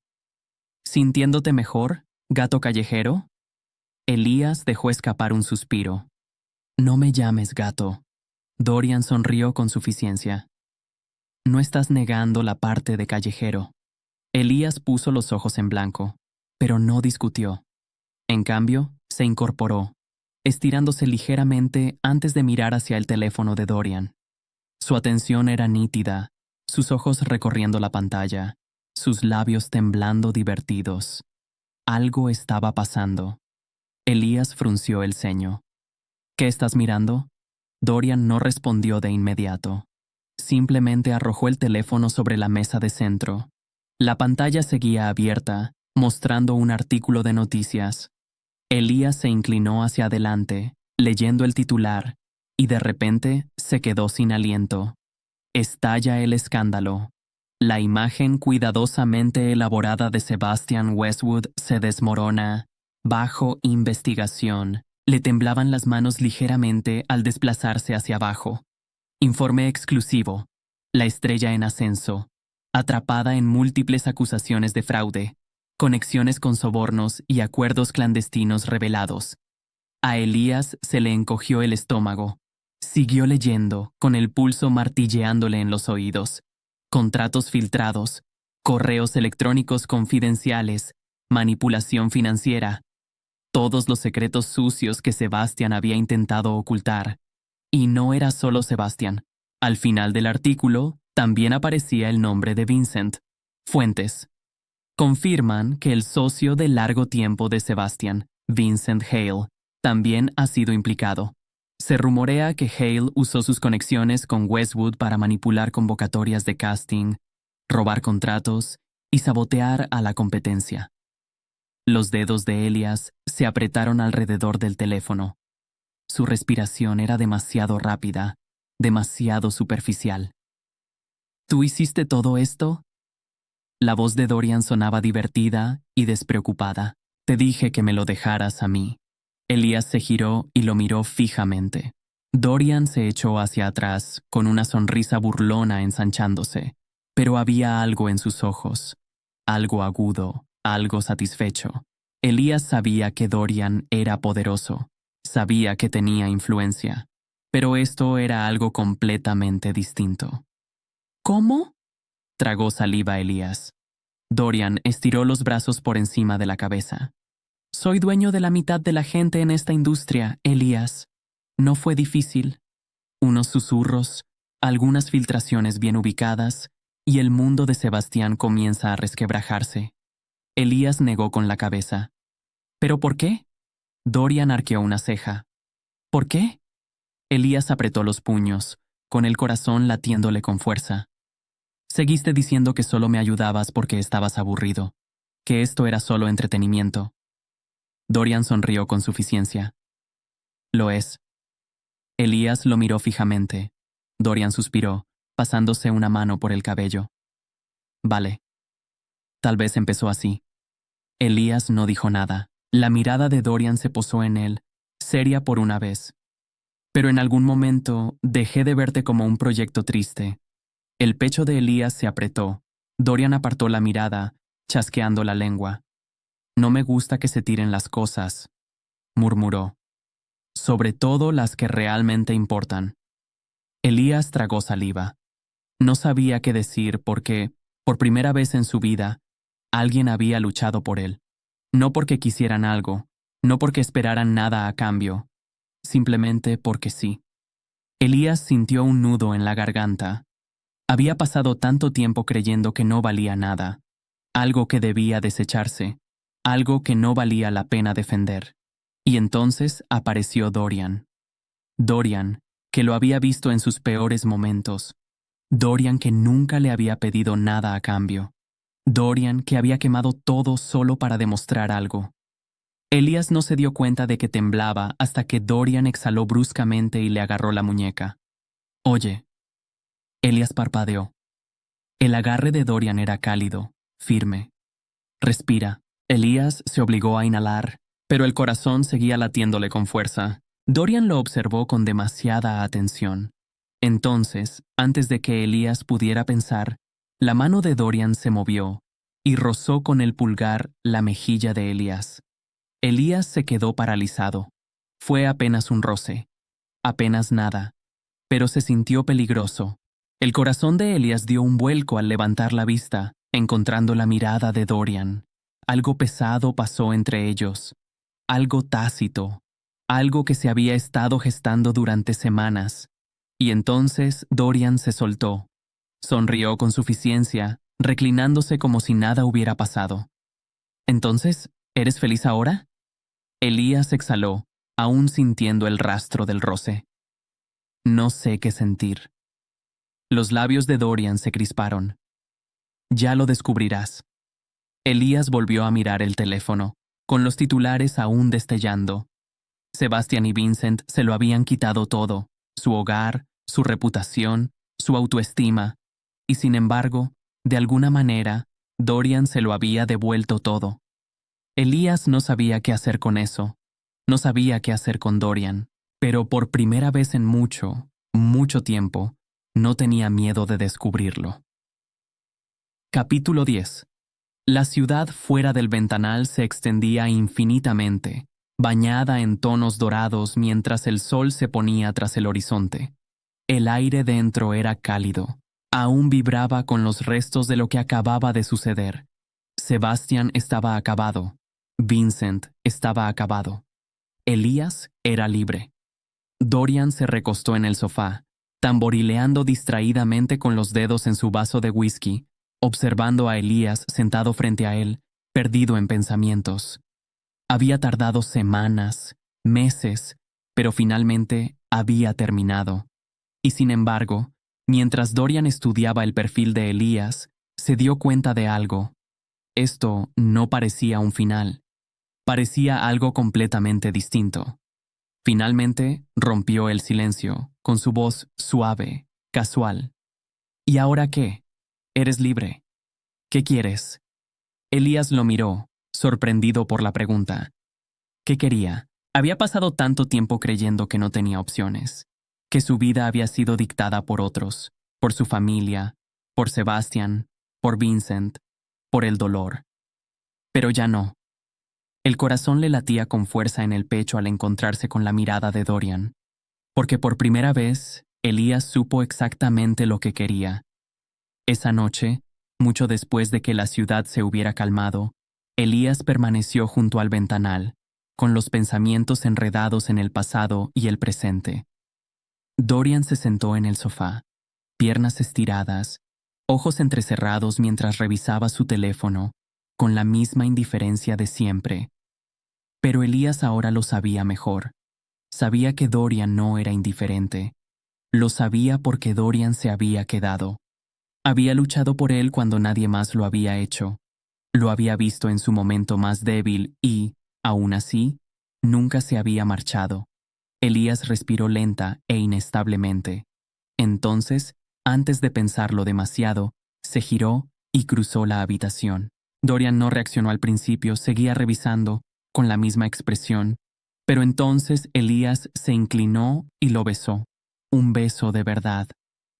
Speaker 1: ¿Sintiéndote mejor, gato callejero? Elías dejó escapar un suspiro. No me llames gato. Dorian sonrió con suficiencia. No estás negando la parte de callejero. Elías puso los ojos en blanco, pero no discutió. En cambio, se incorporó, estirándose ligeramente antes de mirar hacia el teléfono de Dorian. Su atención era nítida, sus ojos recorriendo la pantalla, sus labios temblando divertidos. Algo estaba pasando. Elías frunció el ceño. ¿Qué estás mirando? Dorian no respondió de inmediato. Simplemente arrojó el teléfono sobre la mesa de centro. La pantalla seguía abierta, mostrando un artículo de noticias. Elías se inclinó hacia adelante, leyendo el titular, y de repente se quedó sin aliento. Estalla el escándalo. La imagen cuidadosamente elaborada de Sebastian Westwood se desmorona. Bajo investigación. Le temblaban las manos ligeramente al desplazarse hacia abajo. Informe exclusivo. La estrella en ascenso. Atrapada en múltiples acusaciones de fraude, conexiones con sobornos y acuerdos clandestinos revelados. A Elías se le encogió el estómago. Siguió leyendo, con el pulso martilleándole en los oídos. Contratos filtrados, correos electrónicos confidenciales, manipulación financiera. Todos los secretos sucios que Sebastian había intentado ocultar. Y no era solo Sebastian. Al final del artículo, también aparecía el nombre de Vincent. Fuentes. Confirman que el socio de largo tiempo de Sebastian, Vincent Hale, también ha sido implicado. Se rumorea que Hale usó sus conexiones con Westwood para manipular convocatorias de casting, robar contratos y sabotear a la competencia. Los dedos de Elías se apretaron alrededor del teléfono. Su respiración era demasiado rápida, demasiado superficial. ¿Tú hiciste todo esto? La voz de Dorian sonaba divertida y despreocupada. Te dije que me lo dejaras a mí. Elías se giró y lo miró fijamente. Dorian se echó hacia atrás, con una sonrisa burlona ensanchándose, pero había algo en sus ojos, algo agudo, algo satisfecho. Elías sabía que Dorian era poderoso, sabía que tenía influencia, pero esto era algo completamente distinto. ¿Cómo? Tragó saliva Elías. Dorian estiró los brazos por encima de la cabeza. Soy dueño de la mitad de la gente en esta industria, Elías. No fue difícil. Unos susurros, algunas filtraciones bien ubicadas, y el mundo de Sebastián comienza a resquebrajarse. Elías negó con la cabeza. ¿Pero por qué? Dorian arqueó una ceja. ¿Por qué? Elías apretó los puños, con el corazón latiéndole con fuerza. Seguiste diciendo que solo me ayudabas porque estabas aburrido, que esto era solo entretenimiento. Dorian sonrió con suficiencia. Lo es. Elías lo miró fijamente. Dorian suspiró, pasándose una mano por el cabello. Vale. Tal vez empezó así. Elías no dijo nada. La mirada de Dorian se posó en él, seria por una vez. Pero en algún momento dejé de verte como un proyecto triste. El pecho de Elías se apretó. Dorian apartó la mirada, chasqueando la lengua. No me gusta que se tiren las cosas, murmuró. Sobre todo las que realmente importan. Elías tragó saliva. No sabía qué decir porque, por primera vez en su vida, alguien había luchado por él. No porque quisieran algo, no porque esperaran nada a cambio, simplemente porque sí. Elías sintió un nudo en la garganta. Había pasado tanto tiempo creyendo que no valía nada, algo que debía desecharse, algo que no valía la pena defender. Y entonces apareció Dorian. Dorian, que lo había visto en sus peores momentos. Dorian que nunca le había pedido nada a cambio. Dorian que había quemado todo solo para demostrar algo. Elías no se dio cuenta de que temblaba hasta que Dorian exhaló bruscamente y le agarró la muñeca. Oye. Elías parpadeó. El agarre de Dorian era cálido, firme. Respira. Elías se obligó a inhalar, pero el corazón seguía latiéndole con fuerza. Dorian lo observó con demasiada atención. Entonces, antes de que Elías pudiera pensar, la mano de Dorian se movió y rozó con el pulgar la mejilla de Elías. Elías se quedó paralizado. Fue apenas un roce, apenas nada, pero se sintió peligroso. El corazón de Elías dio un vuelco al levantar la vista, encontrando la mirada de Dorian. Algo pesado pasó entre ellos, algo tácito, algo que se había estado gestando durante semanas. Y entonces Dorian se soltó. Sonrió con suficiencia, reclinándose como si nada hubiera pasado. ¿Entonces, eres feliz ahora? Elías exhaló, aún sintiendo el rastro del roce. No sé qué sentir. Los labios de Dorian se crisparon. Ya lo descubrirás. Elías volvió a mirar el teléfono, con los titulares aún destellando. Sebastián y Vincent se lo habían quitado todo, su hogar, su reputación, su autoestima, y sin embargo, de alguna manera, Dorian se lo había devuelto todo. Elías no sabía qué hacer con eso, no sabía qué hacer con Dorian, pero por primera vez en mucho, mucho tiempo, no tenía miedo de descubrirlo. Capítulo 10. La ciudad fuera del ventanal se extendía infinitamente, bañada en tonos dorados mientras el sol se ponía tras el horizonte. El aire dentro era cálido, aún vibraba con los restos de lo que acababa de suceder. Sebastián estaba acabado, Vincent estaba acabado. Elías era libre. Dorian se recostó en el sofá, tamborileando distraídamente con los dedos en su vaso de whisky, observando a Elías sentado frente a él, perdido en pensamientos. Había tardado semanas, meses, pero finalmente había terminado. Y sin embargo, mientras Dorian estudiaba el perfil de Elías, se dio cuenta de algo. Esto no parecía un final. Parecía algo completamente distinto. Finalmente, rompió el silencio, con su voz suave, casual. ¿Y ahora qué? Eres libre. ¿Qué quieres? Elías lo miró, sorprendido por la pregunta. ¿Qué quería? Había pasado tanto tiempo creyendo que no tenía opciones, que su vida había sido dictada por otros, por su familia, por Sebastian, por Vincent, por el dolor. Pero ya no. El corazón le latía con fuerza en el pecho al encontrarse con la mirada de Dorian, porque por primera vez Elías supo exactamente lo que quería. Esa noche, mucho después de que la ciudad se hubiera calmado, Elías permaneció junto al ventanal, con los pensamientos enredados en el pasado y el presente. Dorian se sentó en el sofá, piernas estiradas, ojos entrecerrados mientras revisaba su teléfono, con la misma indiferencia de siempre. Pero Elías ahora lo sabía mejor. Sabía que Dorian no era indiferente. Lo sabía porque Dorian se había quedado. Había luchado por él cuando nadie más lo había hecho. Lo había visto en su momento más débil y, aún así, nunca se había marchado. Elías respiró lenta e inestablemente. Entonces, antes de pensarlo demasiado, se giró y cruzó la habitación. Dorian no reaccionó al principio, seguía revisando, con la misma expresión, pero entonces Elías se inclinó y lo besó. Un beso de verdad.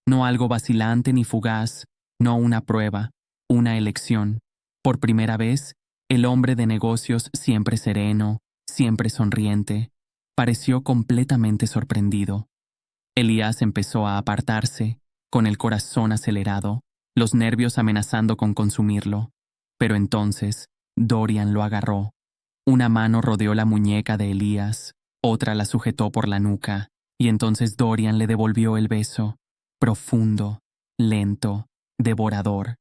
Speaker 1: No algo vacilante ni fugaz, no una prueba, una elección. Por primera vez, el hombre de negocios, siempre sereno, siempre sonriente, pareció completamente sorprendido. Elías empezó a apartarse, con el corazón acelerado, los nervios amenazando con consumirlo. Pero entonces, Dorian lo agarró. Una mano rodeó la muñeca de Elías, otra la sujetó por la nuca, y entonces Dorian le devolvió el beso, profundo, lento, devorador.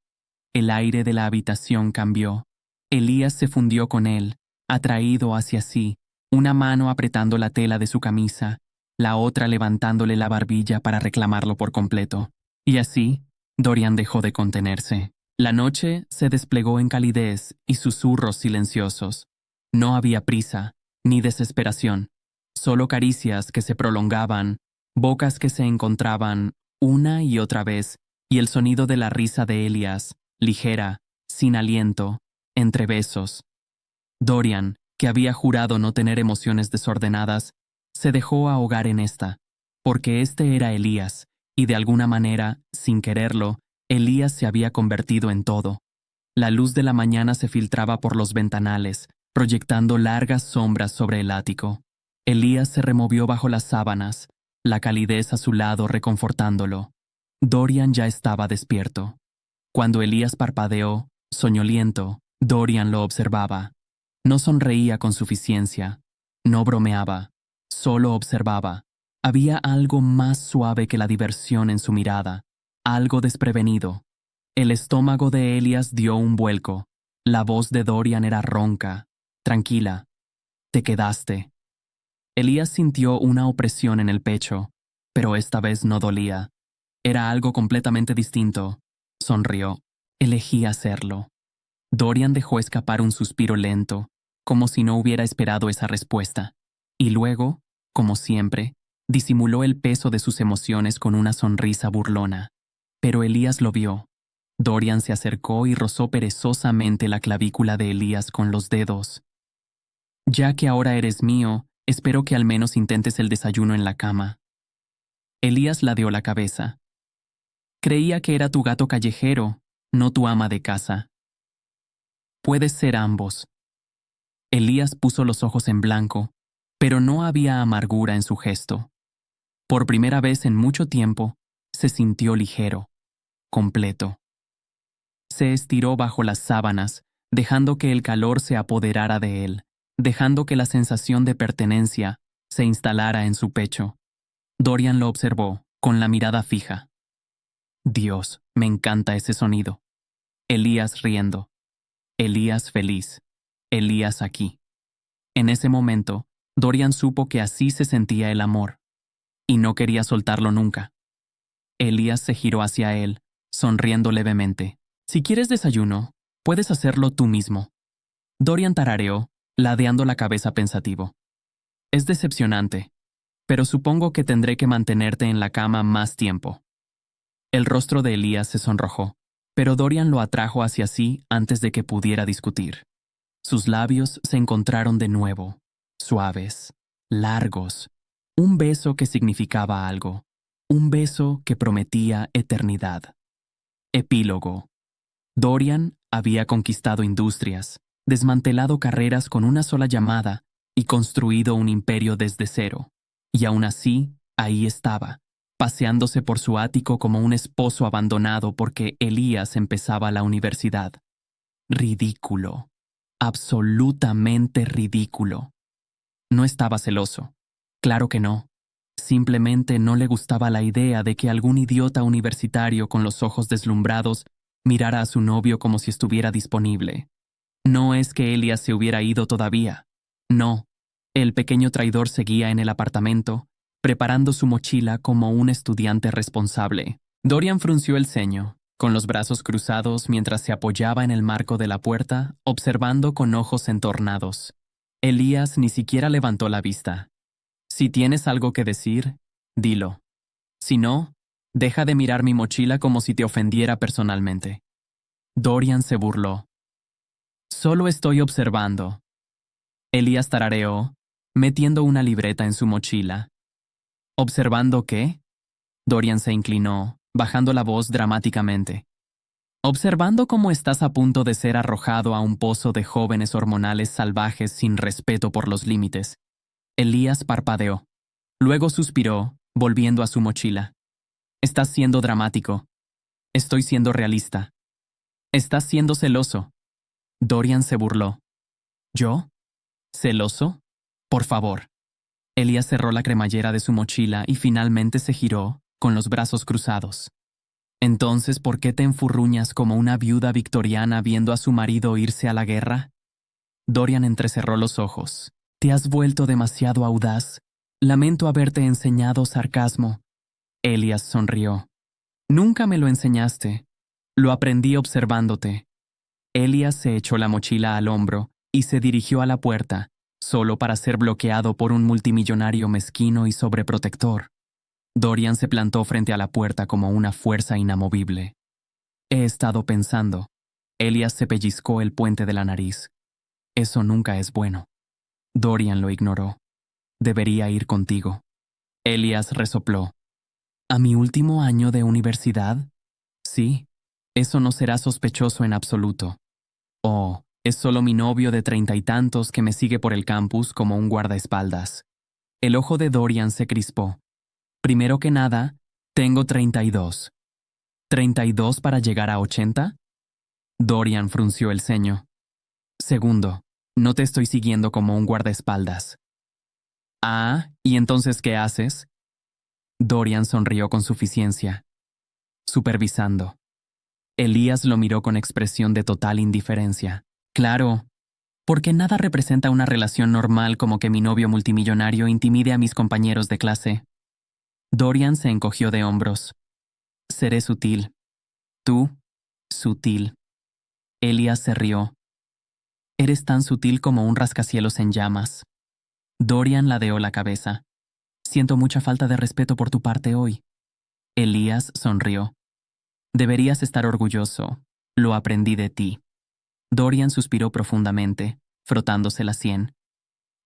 Speaker 1: El aire de la habitación cambió. Elías se fundió con él, atraído hacia sí, una mano apretando la tela de su camisa, la otra levantándole la barbilla para reclamarlo por completo. Y así, Dorian dejó de contenerse. La noche se desplegó en calidez y susurros silenciosos. No había prisa, ni desesperación, solo caricias que se prolongaban, bocas que se encontraban una y otra vez, y el sonido de la risa de Elías, ligera, sin aliento, entre besos. Dorian, que había jurado no tener emociones desordenadas, se dejó ahogar en esta, porque este era Elías, y de alguna manera, sin quererlo, Elías se había convertido en todo. La luz de la mañana se filtraba por los ventanales, proyectando largas sombras sobre el ático. Elías se removió bajo las sábanas, la calidez a su lado reconfortándolo. Dorian ya estaba despierto. Cuando Elías parpadeó, soñoliento, Dorian lo observaba. No sonreía con suficiencia, no bromeaba, solo observaba. Había algo más suave que la diversión en su mirada, algo desprevenido. El estómago de Elías dio un vuelco. La voz de Dorian era ronca, tranquila. Te quedaste. Elías sintió una opresión en el pecho, pero esta vez no dolía. Era algo completamente distinto. Sonrió. Elegí hacerlo. Dorian dejó escapar un suspiro lento, como si no hubiera esperado esa respuesta. Y luego, como siempre, disimuló el peso de sus emociones con una sonrisa burlona. Pero Elías lo vio. Dorian se acercó y rozó perezosamente la clavícula de Elías con los dedos. Ya que ahora eres mío, espero que al menos intentes el desayuno en la cama. Elías ladeó la cabeza. Creía que era tu gato callejero, no tu ama de casa. Puedes ser ambos. Elías puso los ojos en blanco, pero no había amargura en su gesto. Por primera vez en mucho tiempo, se sintió ligero, completo. Se estiró bajo las sábanas, dejando que el calor se apoderara de él, dejando que la sensación de pertenencia se instalara en su pecho. Dorian lo observó, con la mirada fija. Dios, me encanta ese sonido. Elías riendo. Elías feliz. Elías aquí. En ese momento, Dorian supo que así se sentía el amor, y no quería soltarlo nunca. Elías se giró hacia él, sonriendo levemente. Si quieres desayuno, puedes hacerlo tú mismo. Dorian tarareó, ladeando la cabeza pensativo. Es decepcionante, pero supongo que tendré que mantenerte en la cama más tiempo. El rostro de Elías se sonrojó. pero Dorian lo atrajo hacia sí antes de que pudiera discutir. Sus labios se encontraron de nuevo, suaves, largos, un beso que significaba algo, un beso que prometía eternidad. Epílogo. Dorian había conquistado industrias, desmantelado carreras con una sola llamada y construido un imperio desde cero. Y aún así, ahí estaba, paseándose por su ático como un esposo abandonado porque Elías empezaba la universidad. Ridículo. Absolutamente ridículo. No estaba celoso. Claro que no. Simplemente no le gustaba la idea de que algún idiota universitario con los ojos deslumbrados mirara a su novio como si estuviera disponible. No es que Elias se hubiera ido todavía. No. El pequeño traidor seguía en el apartamento, preparando su mochila como un estudiante responsable. Dorian frunció el ceño, con los brazos cruzados mientras se apoyaba en el marco de la puerta, observando con ojos entornados. Elías ni siquiera levantó la vista. Si tienes algo que decir, dilo. Si no, deja de mirar mi mochila como si te ofendiera personalmente. Dorian se burló. Solo estoy observando. Elías tarareó, metiendo una libreta en su mochila. ¿Observando qué? Dorian se inclinó, bajando la voz dramáticamente. Observando cómo estás a punto de ser arrojado a un pozo de jóvenes hormonales salvajes sin respeto por los límites. Elías parpadeó. Luego suspiró, volviendo a su mochila. Estás siendo dramático. Estoy siendo realista. Estás siendo celoso. Dorian se burló. ¿Yo? ¿Celoso? Por favor. Elías cerró la cremallera de su mochila y finalmente se giró, con los brazos cruzados. Entonces, ¿por qué te enfurruñas como una viuda victoriana viendo a su marido irse a la guerra? Dorian entrecerró los ojos. Te has vuelto demasiado audaz. Lamento haberte enseñado sarcasmo. Elías sonrió. Nunca me lo enseñaste. Lo aprendí observándote. Elías se echó la mochila al hombro y se dirigió a la puerta, solo para ser bloqueado por un multimillonario mezquino y sobreprotector. Dorian se plantó frente a la puerta como una fuerza inamovible. He estado pensando. Elías se pellizcó el puente de la nariz. Eso nunca es bueno. Dorian lo ignoró. Debería ir contigo. Elías resopló. ¿A mi último año de universidad? Sí. Eso no será sospechoso en absoluto. Oh, es solo mi novio de 30 y tantos que me sigue por el campus como un guardaespaldas. El ojo de Dorian se crispó. Primero que nada, tengo 32. ¿32 para llegar a 80? Dorian frunció el ceño. Segundo, no te estoy siguiendo como un guardaespaldas. Ah, ¿y entonces qué haces? Dorian sonrió con suficiencia. Supervisando. Elías lo miró con expresión de total indiferencia. Claro, porque nada representa una relación normal como que mi novio multimillonario intimide a mis compañeros de clase. Dorian se encogió de hombros. Seré sutil. Tú, sutil. Elías se rió. Eres tan sutil como un rascacielos en llamas. Dorian ladeó la cabeza. Siento mucha falta de respeto por tu parte hoy. Elías sonrió. Deberías estar orgulloso. Lo aprendí de ti. Dorian suspiró profundamente, frotándose la sien.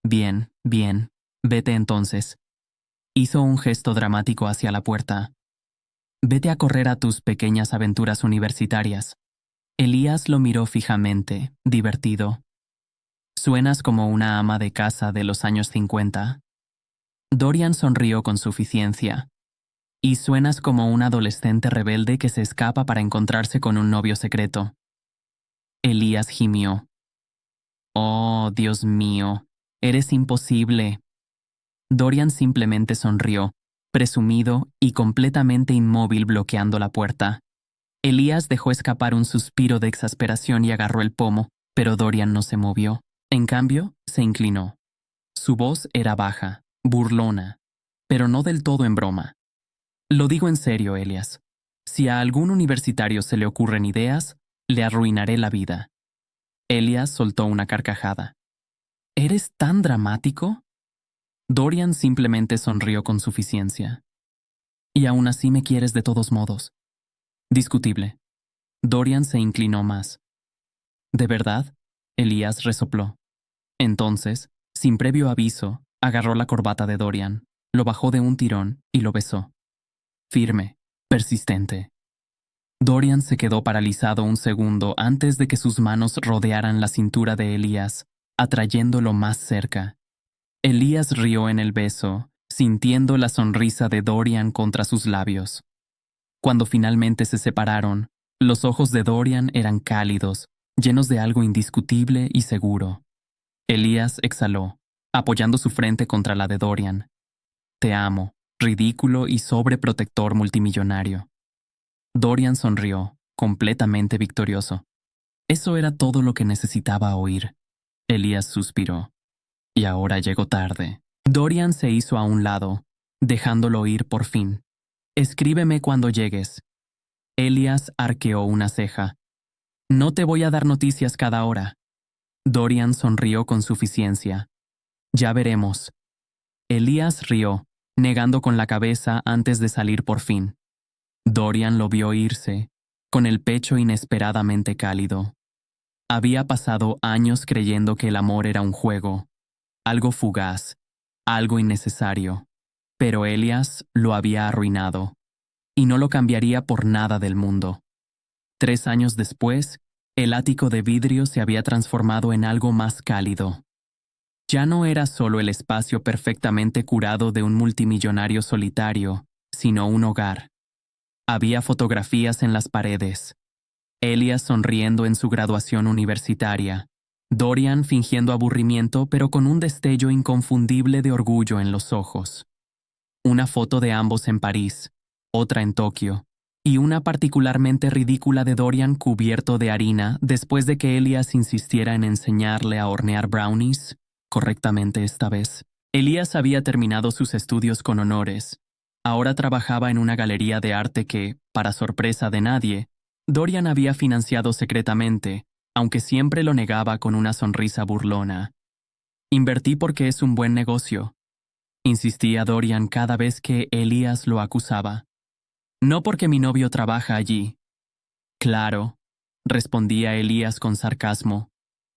Speaker 1: Bien, bien. Vete entonces. Hizo un gesto dramático hacia la puerta. Vete a correr a tus pequeñas aventuras universitarias. Elías lo miró fijamente, divertido. Suenas como una ama de casa de los años 50. Dorian sonrió con suficiencia. Y suenas como un adolescente rebelde que se escapa para encontrarse con un novio secreto. Elías gimió. Oh, Dios mío, eres imposible. Dorian simplemente sonrió, presumido y completamente inmóvil bloqueando la puerta. Elías dejó escapar un suspiro de exasperación y agarró el pomo, pero Dorian no se movió. En cambio, se inclinó. Su voz era baja, burlona, pero no del todo en broma. Lo digo en serio, Elías. Si a algún universitario se le ocurren ideas, le arruinaré la vida. Elías soltó una carcajada. ¿Eres tan dramático? Dorian simplemente sonrió con suficiencia. Y aún así me quieres de todos modos. Discutible. Dorian se inclinó más. ¿De verdad? Elías resopló. Entonces, sin previo aviso, agarró la corbata de Dorian, lo bajó de un tirón y lo besó. Firme, persistente. Dorian se quedó paralizado un segundo antes de que sus manos rodearan la cintura de Elías, atrayéndolo más cerca. Elías rió en el beso, sintiendo la sonrisa de Dorian contra sus labios. Cuando finalmente se separaron, los ojos de Dorian eran cálidos, llenos de algo indiscutible y seguro. Elías exhaló, apoyando su frente contra la de Dorian. Te amo, ridículo y sobreprotector multimillonario. Dorian sonrió, completamente victorioso. Eso era todo lo que necesitaba oír. Elías suspiró. Y ahora llegó tarde. Dorian se hizo a un lado, dejándolo ir por fin. Escríbeme cuando llegues. Elías arqueó una ceja. No te voy a dar noticias cada hora. Dorian sonrió con suficiencia. Ya veremos. Elías rió, negando con la cabeza antes de salir por fin. Dorian lo vio irse, con el pecho inesperadamente cálido. Había pasado años creyendo que el amor era un juego, algo fugaz, algo innecesario. Pero Elías lo había arruinado, y no lo cambiaría por nada del mundo. 3 años después, el ático de vidrio se había transformado en algo más cálido. Ya no era solo el espacio perfectamente curado de un multimillonario solitario, sino un hogar. Había fotografías en las paredes. Elías sonriendo en su graduación universitaria. Dorian fingiendo aburrimiento pero con un destello inconfundible de orgullo en los ojos. Una foto de ambos en París, otra en Tokio, y una particularmente ridícula de Dorian cubierto de harina después de que Elías insistiera en enseñarle a hornear brownies, correctamente esta vez. Elías había terminado sus estudios con honores. Ahora trabajaba en una galería de arte que, para sorpresa de nadie, Dorian había financiado secretamente, aunque siempre lo negaba con una sonrisa burlona. Invertí porque es un buen negocio, insistía Dorian cada vez que Elías lo acusaba. No porque mi novio trabaja allí. Claro, respondía Elías con sarcasmo.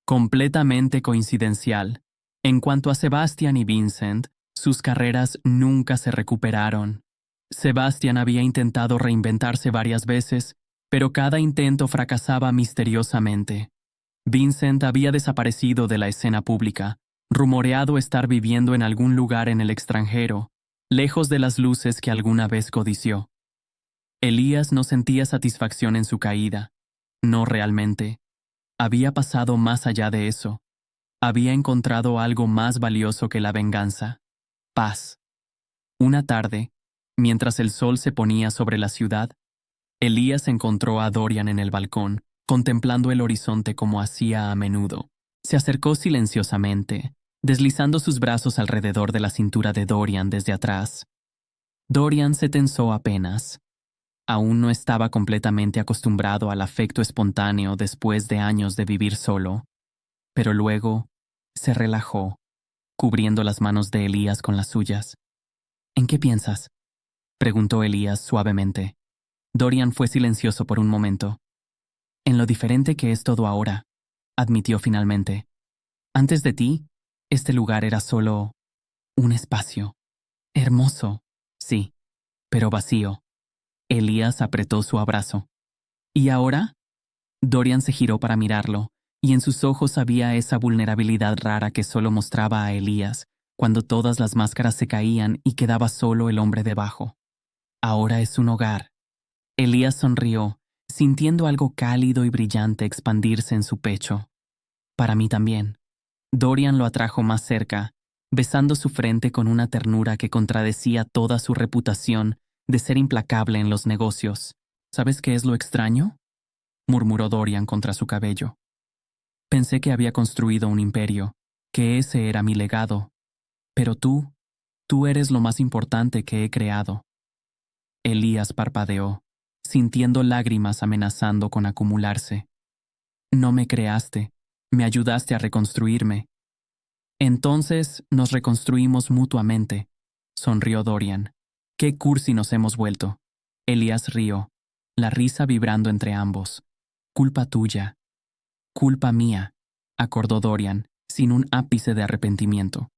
Speaker 1: Completamente coincidencial. En cuanto a Sebastian y Vincent, sus carreras nunca se recuperaron. Sebastian había intentado reinventarse varias veces, pero cada intento fracasaba misteriosamente. Vincent había desaparecido de la escena pública, rumoreado estar viviendo en algún lugar en el extranjero, lejos de las luces que alguna vez codició. Elías no sentía satisfacción en su caída. No realmente. Había pasado más allá de eso. Había encontrado algo más valioso que la venganza. Paz. Una tarde, mientras el sol se ponía sobre la ciudad, Elías encontró a Dorian en el balcón, contemplando el horizonte como hacía a menudo. Se acercó silenciosamente, deslizando sus brazos alrededor de la cintura de Dorian desde atrás. Dorian se tensó apenas. Aún no estaba completamente acostumbrado al afecto espontáneo después de años de vivir solo, pero luego se relajó, cubriendo las manos de Elías con las suyas. ¿En qué piensas?, preguntó Elías suavemente. Dorian fue silencioso por un momento. En lo diferente que es todo ahora, admitió finalmente. Antes de ti, este lugar era solo un espacio. Hermoso, sí, pero vacío. Elías apretó su abrazo. ¿Y ahora? Dorian se giró para mirarlo, y en sus ojos había esa vulnerabilidad rara que solo mostraba a Elías cuando todas las máscaras se caían y quedaba solo el hombre debajo. Ahora es un hogar. Elías sonrió, sintiendo algo cálido y brillante expandirse en su pecho. Para mí también. Dorian lo atrajo más cerca, besando su frente con una ternura que contradecía toda su reputación de ser implacable en los negocios. ¿Sabes qué es lo extraño?, murmuró Dorian contra su cabello. Pensé que había construido un imperio, que ese era mi legado. Pero tú eres lo más importante que he creado. Elías parpadeó, sintiendo lágrimas amenazando con acumularse. No me creaste, me ayudaste a reconstruirme. Entonces nos reconstruimos mutuamente, sonrió Dorian. Qué cursi nos hemos vuelto. Elías rió, la risa vibrando entre ambos. Culpa tuya. Culpa mía, acordó Dorian, sin un ápice de arrepentimiento.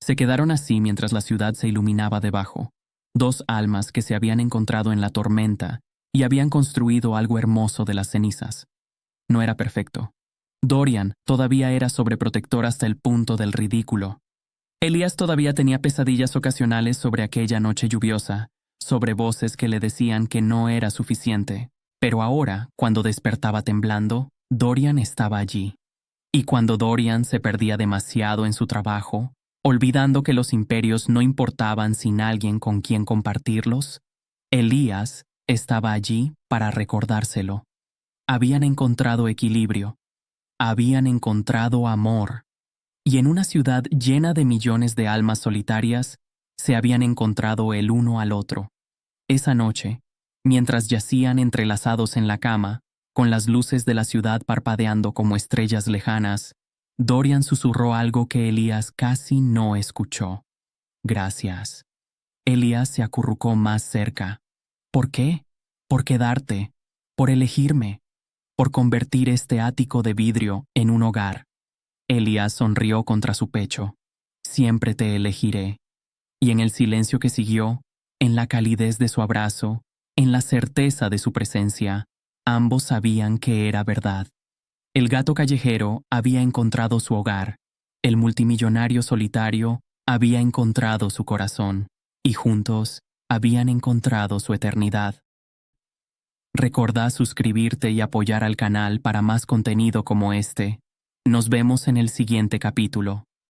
Speaker 1: Se quedaron así mientras la ciudad se iluminaba debajo. Dos almas que se habían encontrado en la tormenta y habían construido algo hermoso de las cenizas. No era perfecto. Dorian todavía era sobreprotector hasta el punto del ridículo. Elías todavía tenía pesadillas ocasionales sobre aquella noche lluviosa, sobre voces que le decían que no era suficiente. Pero ahora, cuando despertaba temblando, Dorian estaba allí. Y cuando Dorian se perdía demasiado en su trabajo, olvidando que los imperios no importaban sin alguien con quien compartirlos, Elías estaba allí para recordárselo. Habían encontrado equilibrio, habían encontrado amor, y en una ciudad llena de millones de almas solitarias, se habían encontrado el uno al otro. Esa noche, mientras yacían entrelazados en la cama, con las luces de la ciudad parpadeando como estrellas lejanas, Dorian susurró algo que Elías casi no escuchó. Gracias. Elías se acurrucó más cerca. ¿Por qué? Por quedarte, por elegirme, por convertir este ático de vidrio en un hogar. Elías sonrió contra su pecho. Siempre te elegiré. Y en el silencio que siguió, en la calidez de su abrazo, en la certeza de su presencia, ambos sabían que era verdad. El gato callejero había encontrado su hogar, el multimillonario solitario había encontrado su corazón, y juntos habían encontrado su eternidad. Recordá suscribirte y apoyar al canal para más contenido como este. Nos vemos en el siguiente capítulo.